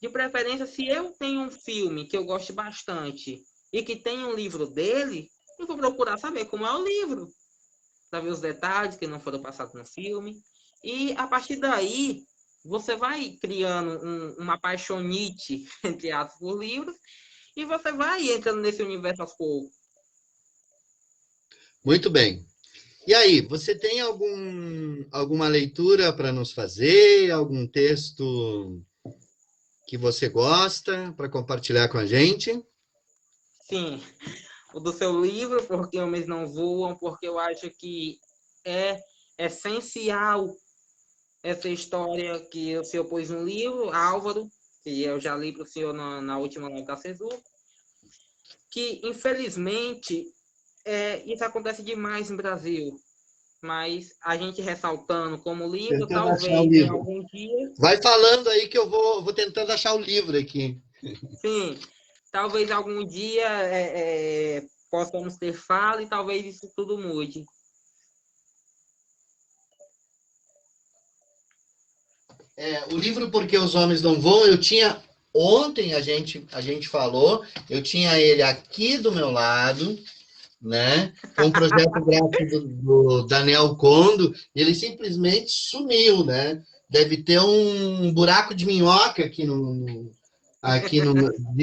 De preferência, se eu tenho um filme que eu gosto bastante e que tem um livro dele, eu vou procurar saber como é o livro, para ver os detalhes que não foram passados no filme. E a partir daí, você vai criando uma paixonite, entre aspas, por livros, e você vai entrando nesse universo aos poucos.
Muito bem. E aí, você tem alguma leitura para nos fazer? Algum texto que você gosta para compartilhar com a gente?
Sim, o do seu livro, Porque Homens Não Voam, porque eu acho que é essencial essa história que o senhor pôs no livro, Álvaro, que eu já li para o senhor na última live da CESUR, que infelizmente isso acontece demais no Brasil, mas a gente ressaltando como livro,
Tentando achar o
talvez em
livro.
algum dia,
Vai falando aí que eu vou tentando achar o livro aqui.
sim, talvez algum dia possamos ter fala e talvez isso tudo mude.
O livro Porque os Homens Não Voam, eu tinha... Ontem a gente falou, eu tinha ele aqui do meu lado, né? Foi um projeto gráfico do Daniel Condo, e ele simplesmente sumiu, né? Deve ter um buraco de minhoca de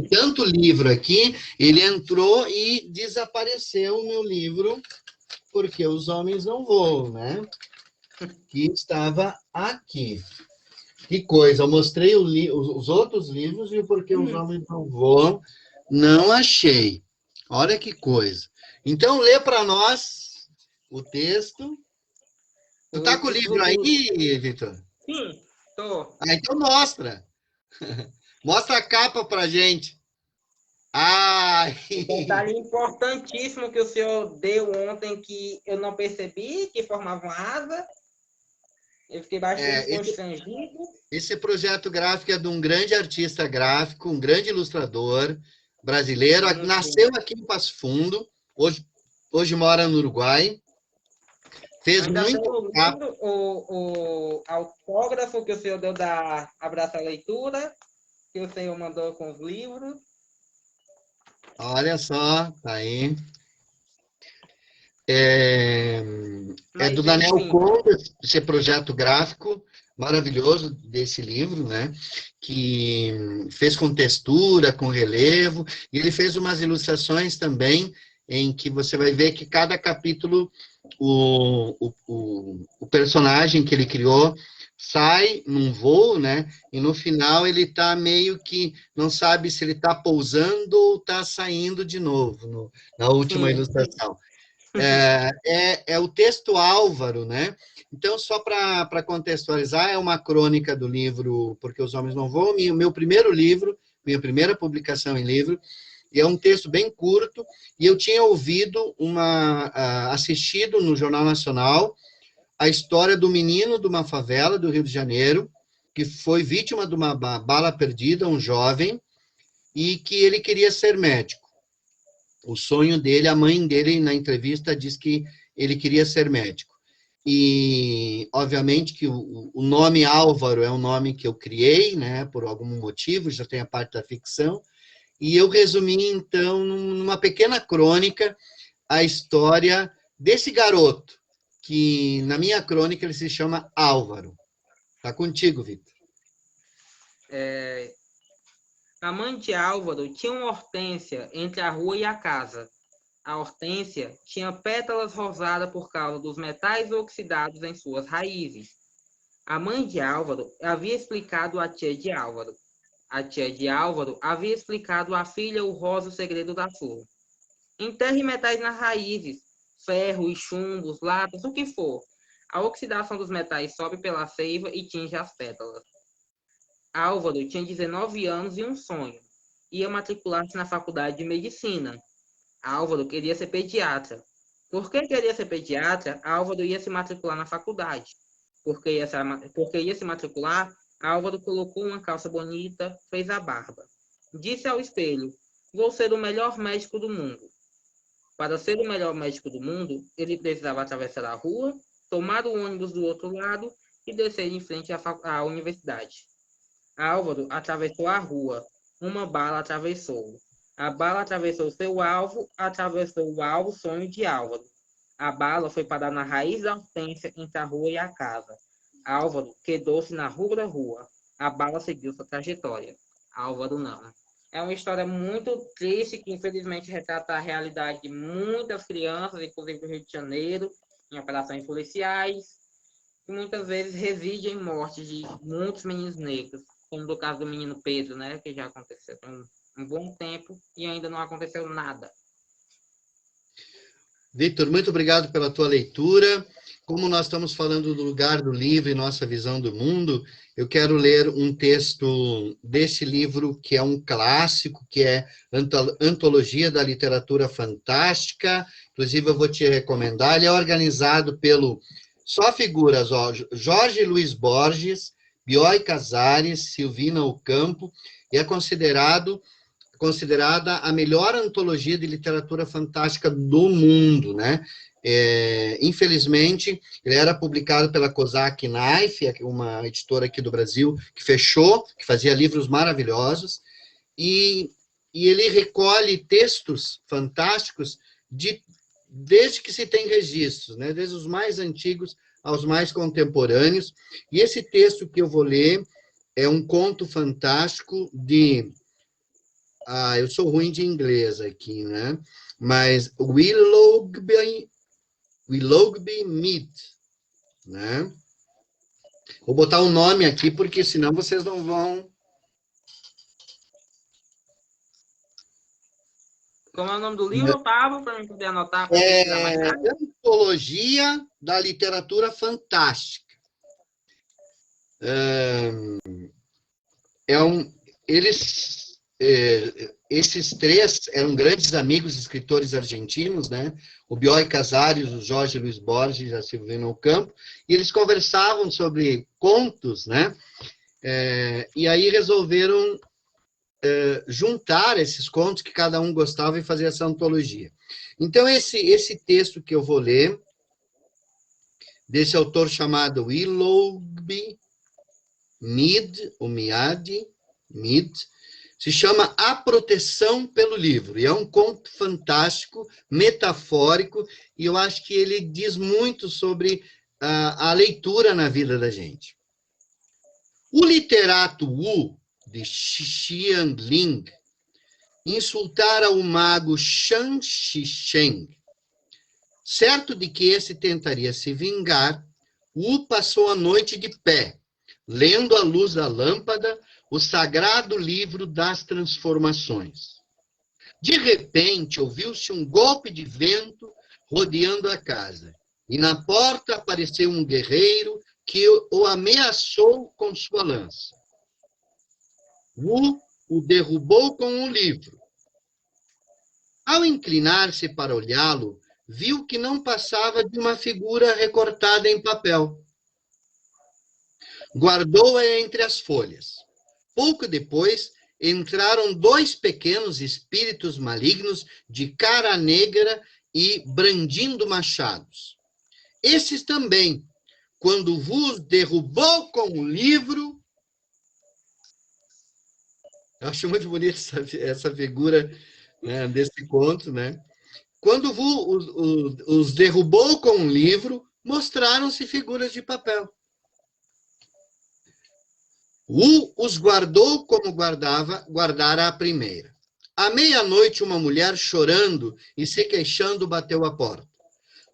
tanto livro aqui, ele entrou e desapareceu o meu livro Porque os Homens Não Voam, né? Que estava aqui. Que coisa, eu mostrei os outros livros e o Porque os Homens Não Voam, não achei. Olha que coisa. Então, lê para nós o texto. Tu tá com o livro aí, Vitor?
Sim, tô.
Então mostra. Mostra a capa pra gente. Ai!
Detalhe importantíssimo que o senhor deu ontem que eu não percebi, que formava uma asa. Eu fiquei bastante constrangido.
Esse projeto gráfico é de um grande artista gráfico, um grande ilustrador brasileiro. Nasceu aqui em Passo Fundo, hoje mora no Uruguai. Fez
ainda
muito...
o autógrafo que o senhor deu da Abraça a Leitura, que o senhor mandou com os livros.
Olha só, tá aí. É do Daniel Condo, esse projeto gráfico maravilhoso desse livro, né? Que fez com textura, com relevo, e ele fez umas ilustrações também, em que você vai ver que cada capítulo, o personagem que ele criou sai num voo, né? E no final ele tá meio que não sabe se ele tá pousando ou tá saindo de novo, na última ilustração. É o texto Álvaro, né? Então, só para contextualizar, é uma crônica do livro Porque os Homens Não Voam, meu primeiro livro, minha primeira publicação em livro, e é um texto bem curto, e eu tinha assistido no Jornal Nacional a história do menino de uma favela do Rio de Janeiro, que foi vítima de uma bala perdida, um jovem, e que ele queria ser médico. O sonho dele, a mãe dele, na entrevista, diz que ele queria ser médico. E, obviamente, que o nome Álvaro é um nome que eu criei, né, por algum motivo, já tem a parte da ficção, e eu resumi, então, numa pequena crônica, a história desse garoto, que, na minha crônica, ele se chama Álvaro. Tá contigo, Vitor.
A mãe de Álvaro tinha uma hortênsia entre a rua e a casa. A hortênsia tinha pétalas rosadas por causa dos metais oxidados em suas raízes. A mãe de Álvaro havia explicado à tia de Álvaro. A tia de Álvaro havia explicado à filha o rosa segredo da flor. Enterre metais nas raízes, ferro e chumbos, latas, o que for. A oxidação dos metais sobe pela seiva e tinge as pétalas. Álvaro tinha 19 anos e um sonho. Ia matricular-se na faculdade de medicina. Álvaro queria ser pediatra. Por que queria ser pediatra? Álvaro ia se matricular na faculdade. Porque ia se matricular, Álvaro colocou uma calça bonita, fez a barba. Disse ao espelho, vou ser o melhor médico do mundo. Para ser o melhor médico do mundo, ele precisava atravessar a rua, tomar o ônibus do outro lado e descer em frente à universidade. Álvaro atravessou a rua. Uma bala atravessou. A bala atravessou seu alvo, atravessou o alvo, sonho de Álvaro. A bala foi parar na raiz da hortênsia entre a rua e a casa. Álvaro quedou-se na rua. A bala seguiu sua trajetória. Álvaro não. É uma história muito triste que, infelizmente, retrata a realidade de muitas crianças, inclusive do Rio de Janeiro, em operações policiais, que muitas vezes reside em morte de muitos meninos negros, como no caso do menino Pedro, né, que já aconteceu há um bom tempo e ainda não aconteceu nada.
Vitor, muito obrigado pela tua leitura. Como nós estamos falando do lugar do livro e nossa visão do mundo, eu quero ler um texto desse livro, que é um clássico, que é Antologia da Literatura Fantástica. Inclusive, eu vou te recomendar. Ele é organizado pelo... Só figuras, ó, Jorge Luiz Borges, Bioy Casares, Silvina Ocampo, e é considerada a melhor antologia de literatura fantástica do mundo, né? Infelizmente, ele era publicado pela Kozak Knife, uma editora aqui do Brasil, que fechou, que fazia livros maravilhosos, e ele recolhe textos fantásticos desde que se tem registros, né? Desde os mais antigos aos mais contemporâneos. E esse texto que eu vou ler é um conto fantástico de... eu sou ruim de inglês aqui, né? Mas Willoughby Mead, né? Vou botar o nome aqui, porque senão vocês não vão...
Como é o nome do livro, Pablo, para mim poder anotar? Para pesquisar mais tarde?
Antologia da Literatura Fantástica. Esses três eram grandes amigos escritores argentinos, né? O Bioy Casares, o Jorge Luiz Borges e a Silvina Ocampo, e eles conversavam sobre contos, né? E aí resolveram juntar esses contos que cada um gostava e fazer essa antologia. Então, esse texto que eu vou ler, desse autor chamado Willoughby Mead, Mead, se chama A Proteção pelo Livro, e é um conto fantástico, metafórico, e eu acho que ele diz muito sobre a leitura na vida da gente. O literato Wu, de Xiangling, insultara o mago Shan Shisheng. Certo de que esse tentaria se vingar, Wu passou a noite de pé, lendo à luz da lâmpada o sagrado livro das transformações. De repente, ouviu-se um golpe de vento rodeando a casa, e na porta apareceu um guerreiro que o ameaçou com sua lança. Wu o derrubou com o livro. Ao inclinar-se para olhá-lo, viu que não passava de uma figura recortada em papel. Guardou-a entre as folhas. Pouco depois, entraram 2 pequenos espíritos malignos de cara negra e brandindo machados. Esses também, quando vos derrubou com o livro... Eu acho muito bonita essa figura, né, desse conto, né? Quando os derrubou com o livro, mostraram-se figuras de papel. Wu os guardou como guardara a primeira. À meia-noite, uma mulher chorando e se queixando bateu à porta.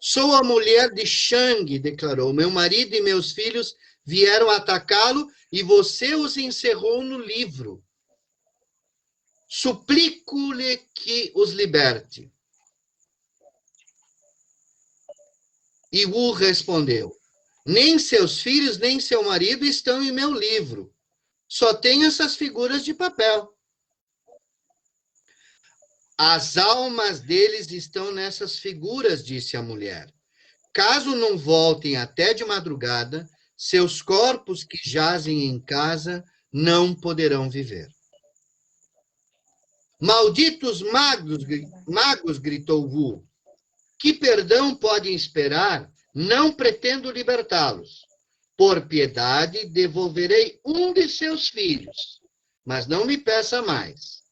Sou a mulher de Shang, declarou. Meu marido e meus filhos vieram atacá-lo e você os encerrou no livro. Suplico-lhe que os liberte. E Wu respondeu, nem seus filhos, nem seu marido estão em meu livro. Só tem essas figuras de papel. As almas deles estão nessas figuras, disse a mulher. Caso não voltem até de madrugada, seus corpos que jazem em casa não poderão viver. Malditos magos, gritou Wu. Que perdão podem esperar? Não pretendo libertá-los. Por piedade, devolverei um de seus filhos, mas não me peça mais.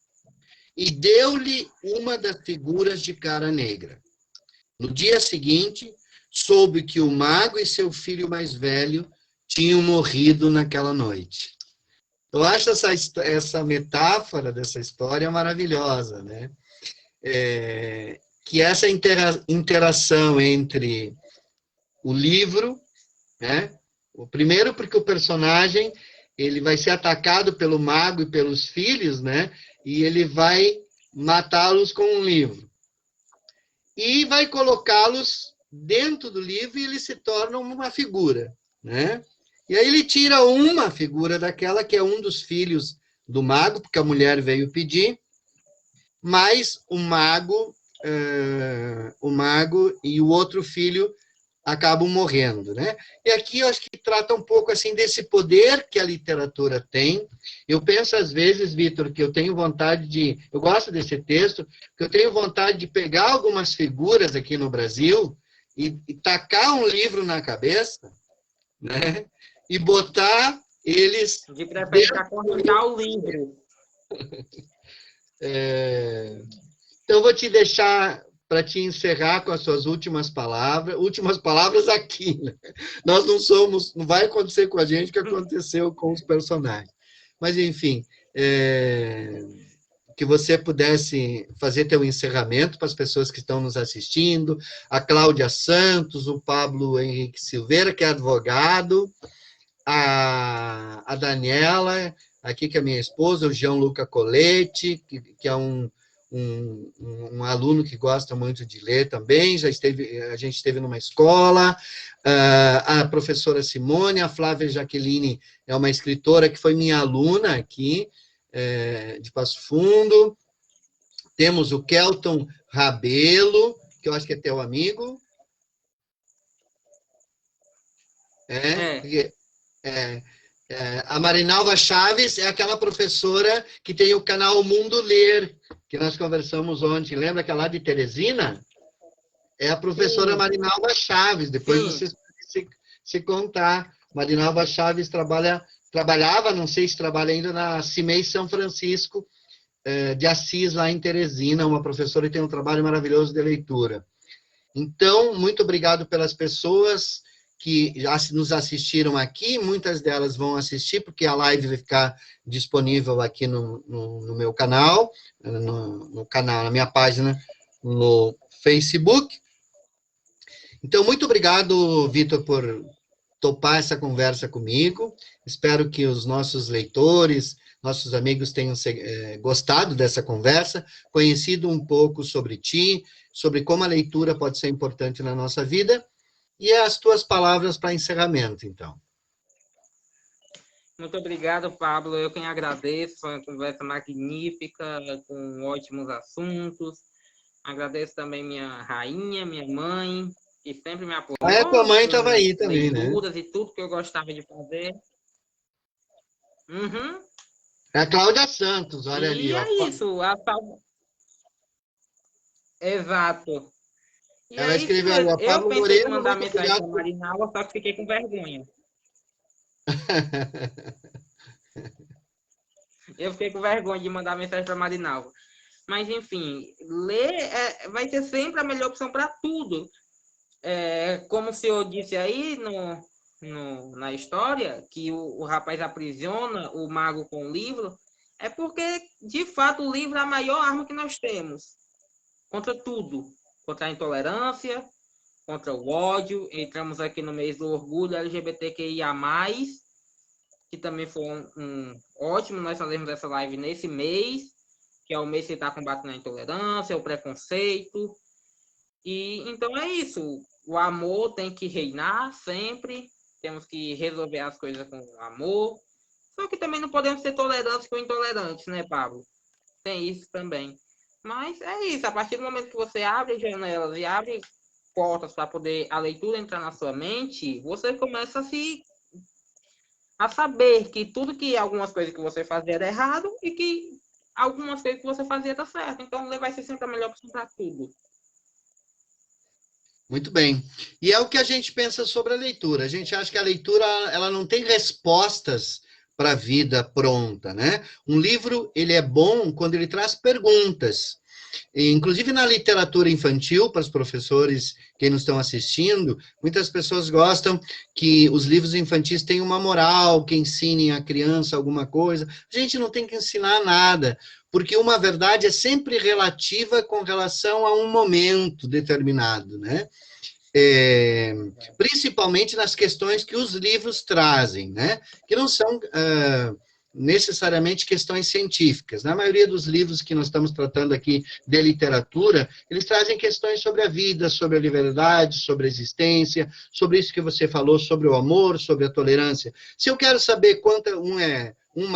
E deu-lhe uma das figuras de cara negra. No dia seguinte, soube que o mago e seu filho mais velho tinham morrido naquela noite. Eu acho essa metáfora dessa história maravilhosa, né? Que essa interação entre o livro, né? O primeiro porque o personagem ele vai ser atacado pelo mago e pelos filhos, né? E ele vai matá-los com um livro. E vai colocá-los dentro do livro e eles se tornam uma figura, né? E aí ele tira uma figura daquela que é um dos filhos do mago, porque a mulher veio pedir, mas o mago e o outro filho acabam morrendo, né? E aqui eu acho que trata um pouco assim desse poder que a literatura tem. Eu penso às vezes, Vitor, que eu tenho vontade eu gosto desse texto, que eu tenho vontade de pegar algumas figuras aqui no Brasil e tacar um livro na cabeça, né? E botar eles...
De preferência, consultar o livro.
Então, eu vou te deixar para te encerrar com as suas últimas palavras aqui, né? Nós não somos, não vai acontecer com a gente o que aconteceu com os personagens. Mas, enfim, que você pudesse fazer teu encerramento para as pessoas que estão nos assistindo, a Cláudia Santos, o Pablo Henrique Silveira, que é advogado, a Daniela, aqui que é minha esposa, o Gianluca Coletti, que é um aluno que gosta muito de ler também, a gente esteve numa escola, a professora Simone, a Flávia Jaqueline é uma escritora que foi minha aluna aqui, de Passo Fundo, temos o Kelton Rabelo, que eu acho que é teu amigo, a Marinalva Chaves é aquela professora que tem o canal Mundo Ler, que nós conversamos ontem, lembra que é lá de Teresina? É a professora
Sim.
Marinalva Chaves, depois
Sim.
vocês podem se contar. Marinalva Chaves trabalhava, não sei se trabalha ainda, na CIMEI São Francisco de Assis, lá em Teresina, uma professora que tem um trabalho maravilhoso de leitura. Então, muito obrigado pelas pessoas que já nos assistiram aqui, muitas delas vão assistir, porque a live vai ficar disponível aqui no meu canal, na minha página no Facebook. Então, muito obrigado, Vitor, por topar essa conversa comigo. Espero que os nossos leitores, nossos amigos tenham gostado dessa conversa, conhecido um pouco sobre ti, sobre como a leitura pode ser importante na nossa vida, e as tuas palavras para encerramento, então.
Muito obrigado, Pablo. Eu quem agradeço. Foi uma conversa magnífica, com ótimos assuntos. Agradeço também minha rainha, minha mãe, que sempre me apoiou.
Tua mãe estava aí também, né?
Leituras e tudo que eu gostava de fazer. Uhum.
É a Cláudia Santos, olha ali.
E é isso. Exato. E
ela
é
escreveu
isso
ali,
mesmo. Eu
Pablo
pensei
Moreno,
em mandar
muito
mensagem
obrigado.
para a Marinalva, só que fiquei com vergonha. Eu fiquei com vergonha de mandar mensagem para a Marinalva. Mas, enfim, ler vai ser sempre a melhor opção para tudo. Como o senhor disse aí na história, que o rapaz aprisiona o mago com o livro, é porque, de fato, o livro é a maior arma que nós temos contra tudo. Contra a intolerância, contra o ódio. Entramos aqui no mês do orgulho LGBTQIA+, que também foi ótimo nós fazermos essa live nesse mês, que é o mês que está combatendo a intolerância, o preconceito. E então é isso. O amor tem que reinar sempre. Temos que resolver as coisas com amor. Só que também não podemos ser tolerantes com intolerantes, né, Pablo? Tem isso também. Mas é isso. A partir do momento que você abre janelas e abre portas para poder a leitura entrar na sua mente, você começa a saber que algumas coisas que você fazia era errado e que algumas coisas que você fazia tá certo. Então, ler vai ser sempre a melhor opção para tudo.
Muito bem. E é o que a gente pensa sobre a leitura. A gente acha que a leitura ela não tem respostas para a vida pronta, né? Um livro, ele é bom quando ele traz perguntas. E, inclusive na literatura infantil, para os professores que nos estão assistindo, muitas pessoas gostam que os livros infantis tenham uma moral, que ensinem a criança alguma coisa. A gente não tem que ensinar nada, porque uma verdade é sempre relativa com relação a um momento determinado, né? Principalmente nas questões que os livros trazem, né? Que não são necessariamente questões científicas. Na maioria dos livros que nós estamos tratando aqui de literatura, eles trazem questões sobre a vida, sobre a liberdade, sobre a existência, sobre isso que você falou, sobre o amor, sobre a tolerância. Se eu quero saber quanto é 1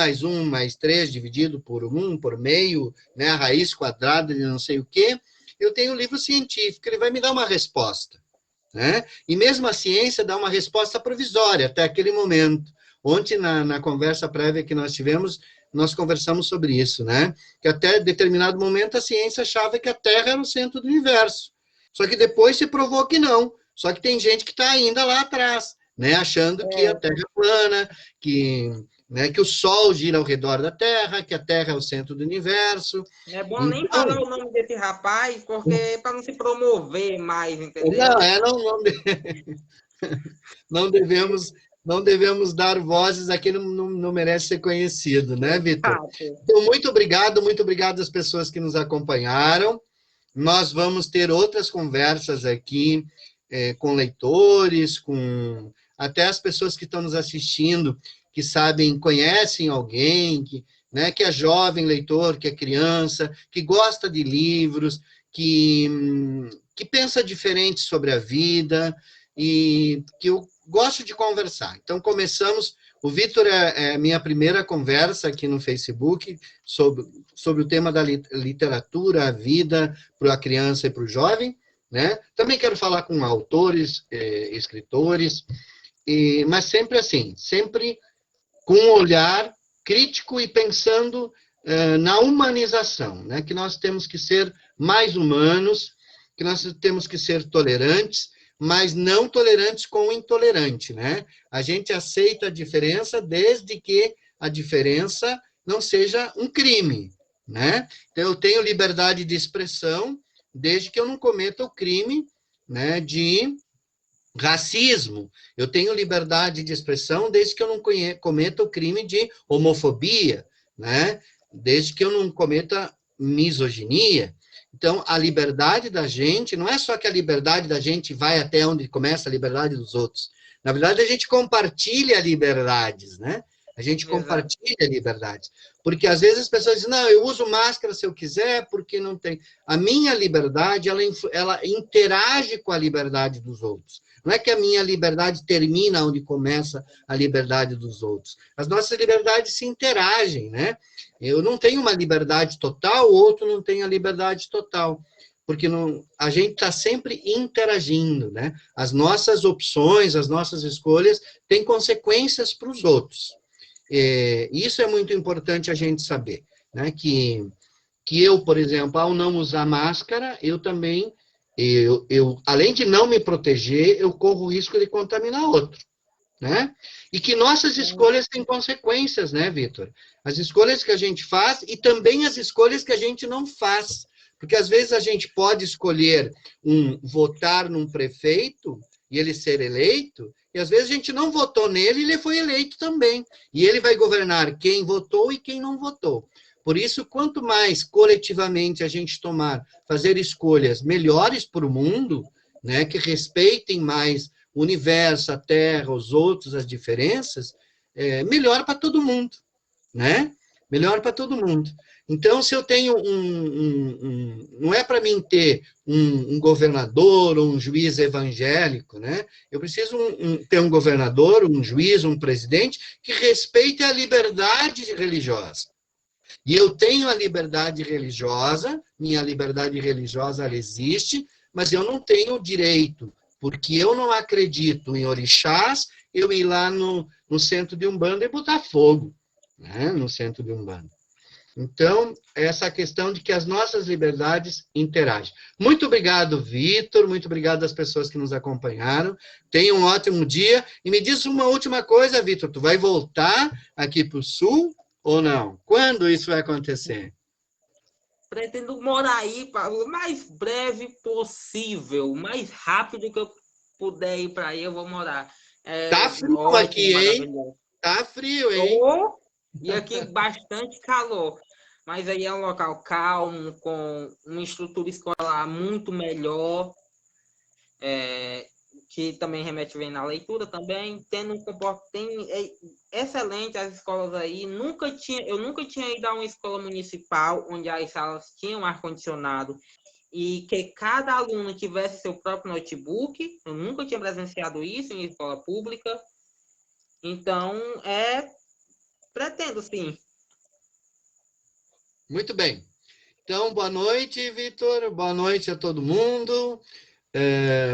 mais 3 dividido por 1, por meio, né, a raiz quadrada de não sei o quê, eu tenho um livro científico, ele vai me dar uma resposta, né? E mesmo a ciência dá uma resposta provisória até aquele momento. Ontem, na conversa prévia que nós tivemos, nós conversamos sobre isso, né? Que até determinado momento a ciência achava que a Terra era o centro do universo. Só que depois se provou que não. Só que tem gente que está ainda lá atrás, né? Achando que a Terra é plana, né, que o Sol gira ao redor da Terra, que a Terra é o centro do universo.
Não é bom nem
Então,
falar o nome desse rapaz, porque para não se promover mais, entendeu?
Não devemos dar vozes a quem não merece ser conhecido, né, Vitor? Então, muito obrigado às pessoas que nos acompanharam. Nós vamos ter outras conversas aqui com leitores, com até as pessoas que estão nos assistindo, que sabem, conhecem alguém, né, que é jovem leitor, que é criança, que gosta de livros, que pensa diferente sobre a vida, e que eu gosto de conversar. Então, começamos. O Vitor é minha primeira conversa aqui no Facebook sobre o tema da literatura, a vida para a criança e para o jovem, né? Também quero falar com autores, escritores, mas sempre assim, sempre com um olhar crítico e pensando na humanização, né? Que nós temos que ser mais humanos, que nós temos que ser tolerantes, mas não tolerantes com o intolerante, né? A gente aceita a diferença desde que a diferença não seja um crime, né? Então, eu tenho liberdade de expressão desde que eu não cometa o crime, né, de racismo. Eu tenho liberdade de expressão desde que eu não cometa o crime de homofobia, né? Desde que eu não cometa misoginia. Então, a liberdade da gente, não é só que a liberdade da gente vai até onde começa a liberdade dos outros. Na verdade, a gente compartilha liberdades, né? A gente compartilha liberdades. Porque, às vezes, as pessoas dizem, não, eu uso máscara se eu quiser, porque não tem... A minha liberdade, ela interage com a liberdade dos outros. Não é que a minha liberdade termina onde começa a liberdade dos outros. As nossas liberdades se interagem, né? Eu não tenho uma liberdade total, o outro não tem a liberdade total. Porque a gente está sempre interagindo, né? As nossas opções, as nossas escolhas têm consequências para os outros. Isso é muito importante a gente saber, né? Que eu, por exemplo, ao não usar máscara, eu também, além de não me proteger, eu corro o risco de contaminar outro, né? E que nossas escolhas têm consequências, né, Vitor? As escolhas que a gente faz e também as escolhas que a gente não faz. Porque, às vezes, a gente pode escolher votar num prefeito e ele ser eleito, e, às vezes, a gente não votou nele e ele foi eleito também. E ele vai governar quem votou e quem não votou. Por isso, quanto mais coletivamente a gente fazer escolhas melhores para o mundo, né, que respeitem mais o universo, a Terra, os outros, as diferenças, melhor para todo mundo, né? Melhor para todo mundo. Então, se eu tenho não é para mim ter um governador ou um juiz evangélico, né? Eu preciso ter um governador, um juiz, um presidente que respeite a liberdade religiosa. E eu tenho a liberdade religiosa, minha liberdade religiosa ela existe, mas eu não tenho o direito, porque eu não acredito em orixás, eu ir lá no centro de Umbanda e botar fogo, né, no centro de Umbanda. Então, essa questão de que as nossas liberdades interagem. Muito obrigado, Vitor, muito obrigado às pessoas que nos acompanharam. Tenha um ótimo dia. E me diz uma última coisa, Vitor, tu vai voltar aqui para o Sul ou não? Quando isso vai acontecer?
Pretendo morar aí, Pablo, o mais breve possível, o mais rápido que eu puder ir para aí, eu vou morar.
Tá frio ótimo, aqui, hein? Tá frio, hein?
E aqui bastante calor. Mas aí é um local calmo, com uma estrutura escolar muito melhor, que também remete bem na leitura também, tendo um comportamento excelente as escolas aí. Eu nunca tinha ido a uma escola municipal onde as salas tinham ar-condicionado e que cada aluno tivesse seu próprio notebook. Eu nunca tinha presenciado isso em escola pública. Então, pretendo, sim.
Muito bem. Então, boa noite, Vitor. Boa noite a todo mundo.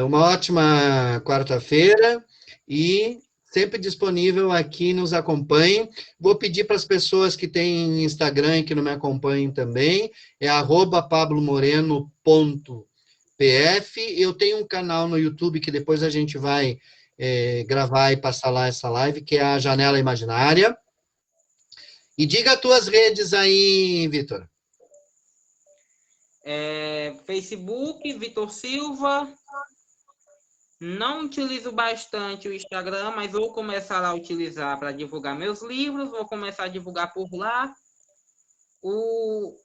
Uma ótima quarta-feira e sempre disponível aqui, nos acompanhem. Vou pedir para as pessoas que têm Instagram e que não me acompanhem também, @pablomoreno. PF. Eu tenho um canal no YouTube que depois a gente vai gravar e passar lá essa live, que é a Janela Imaginária. E diga as tuas redes aí, Vitor.
Facebook, Vitor Silva. Não utilizo bastante o Instagram, mas vou começar a utilizar para divulgar meus livros. Vou começar a divulgar por lá. O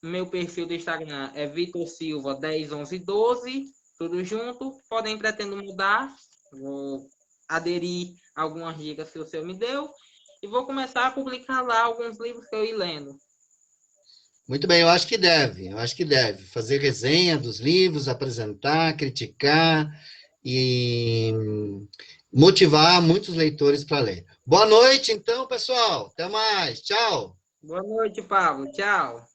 meu perfil do Instagram é Vitor Silva 101112, tudo junto. Podem pretendo mudar. Vou aderir algumas dicas que o senhor me deu. E vou começar a publicar lá alguns livros que eu ir lendo.
Muito bem, eu acho que deve. Eu acho que deve. Fazer resenha dos livros, apresentar, criticar e motivar muitos leitores para ler. Boa noite, então, pessoal. Até mais. Tchau.
Boa noite, Pablo. Tchau.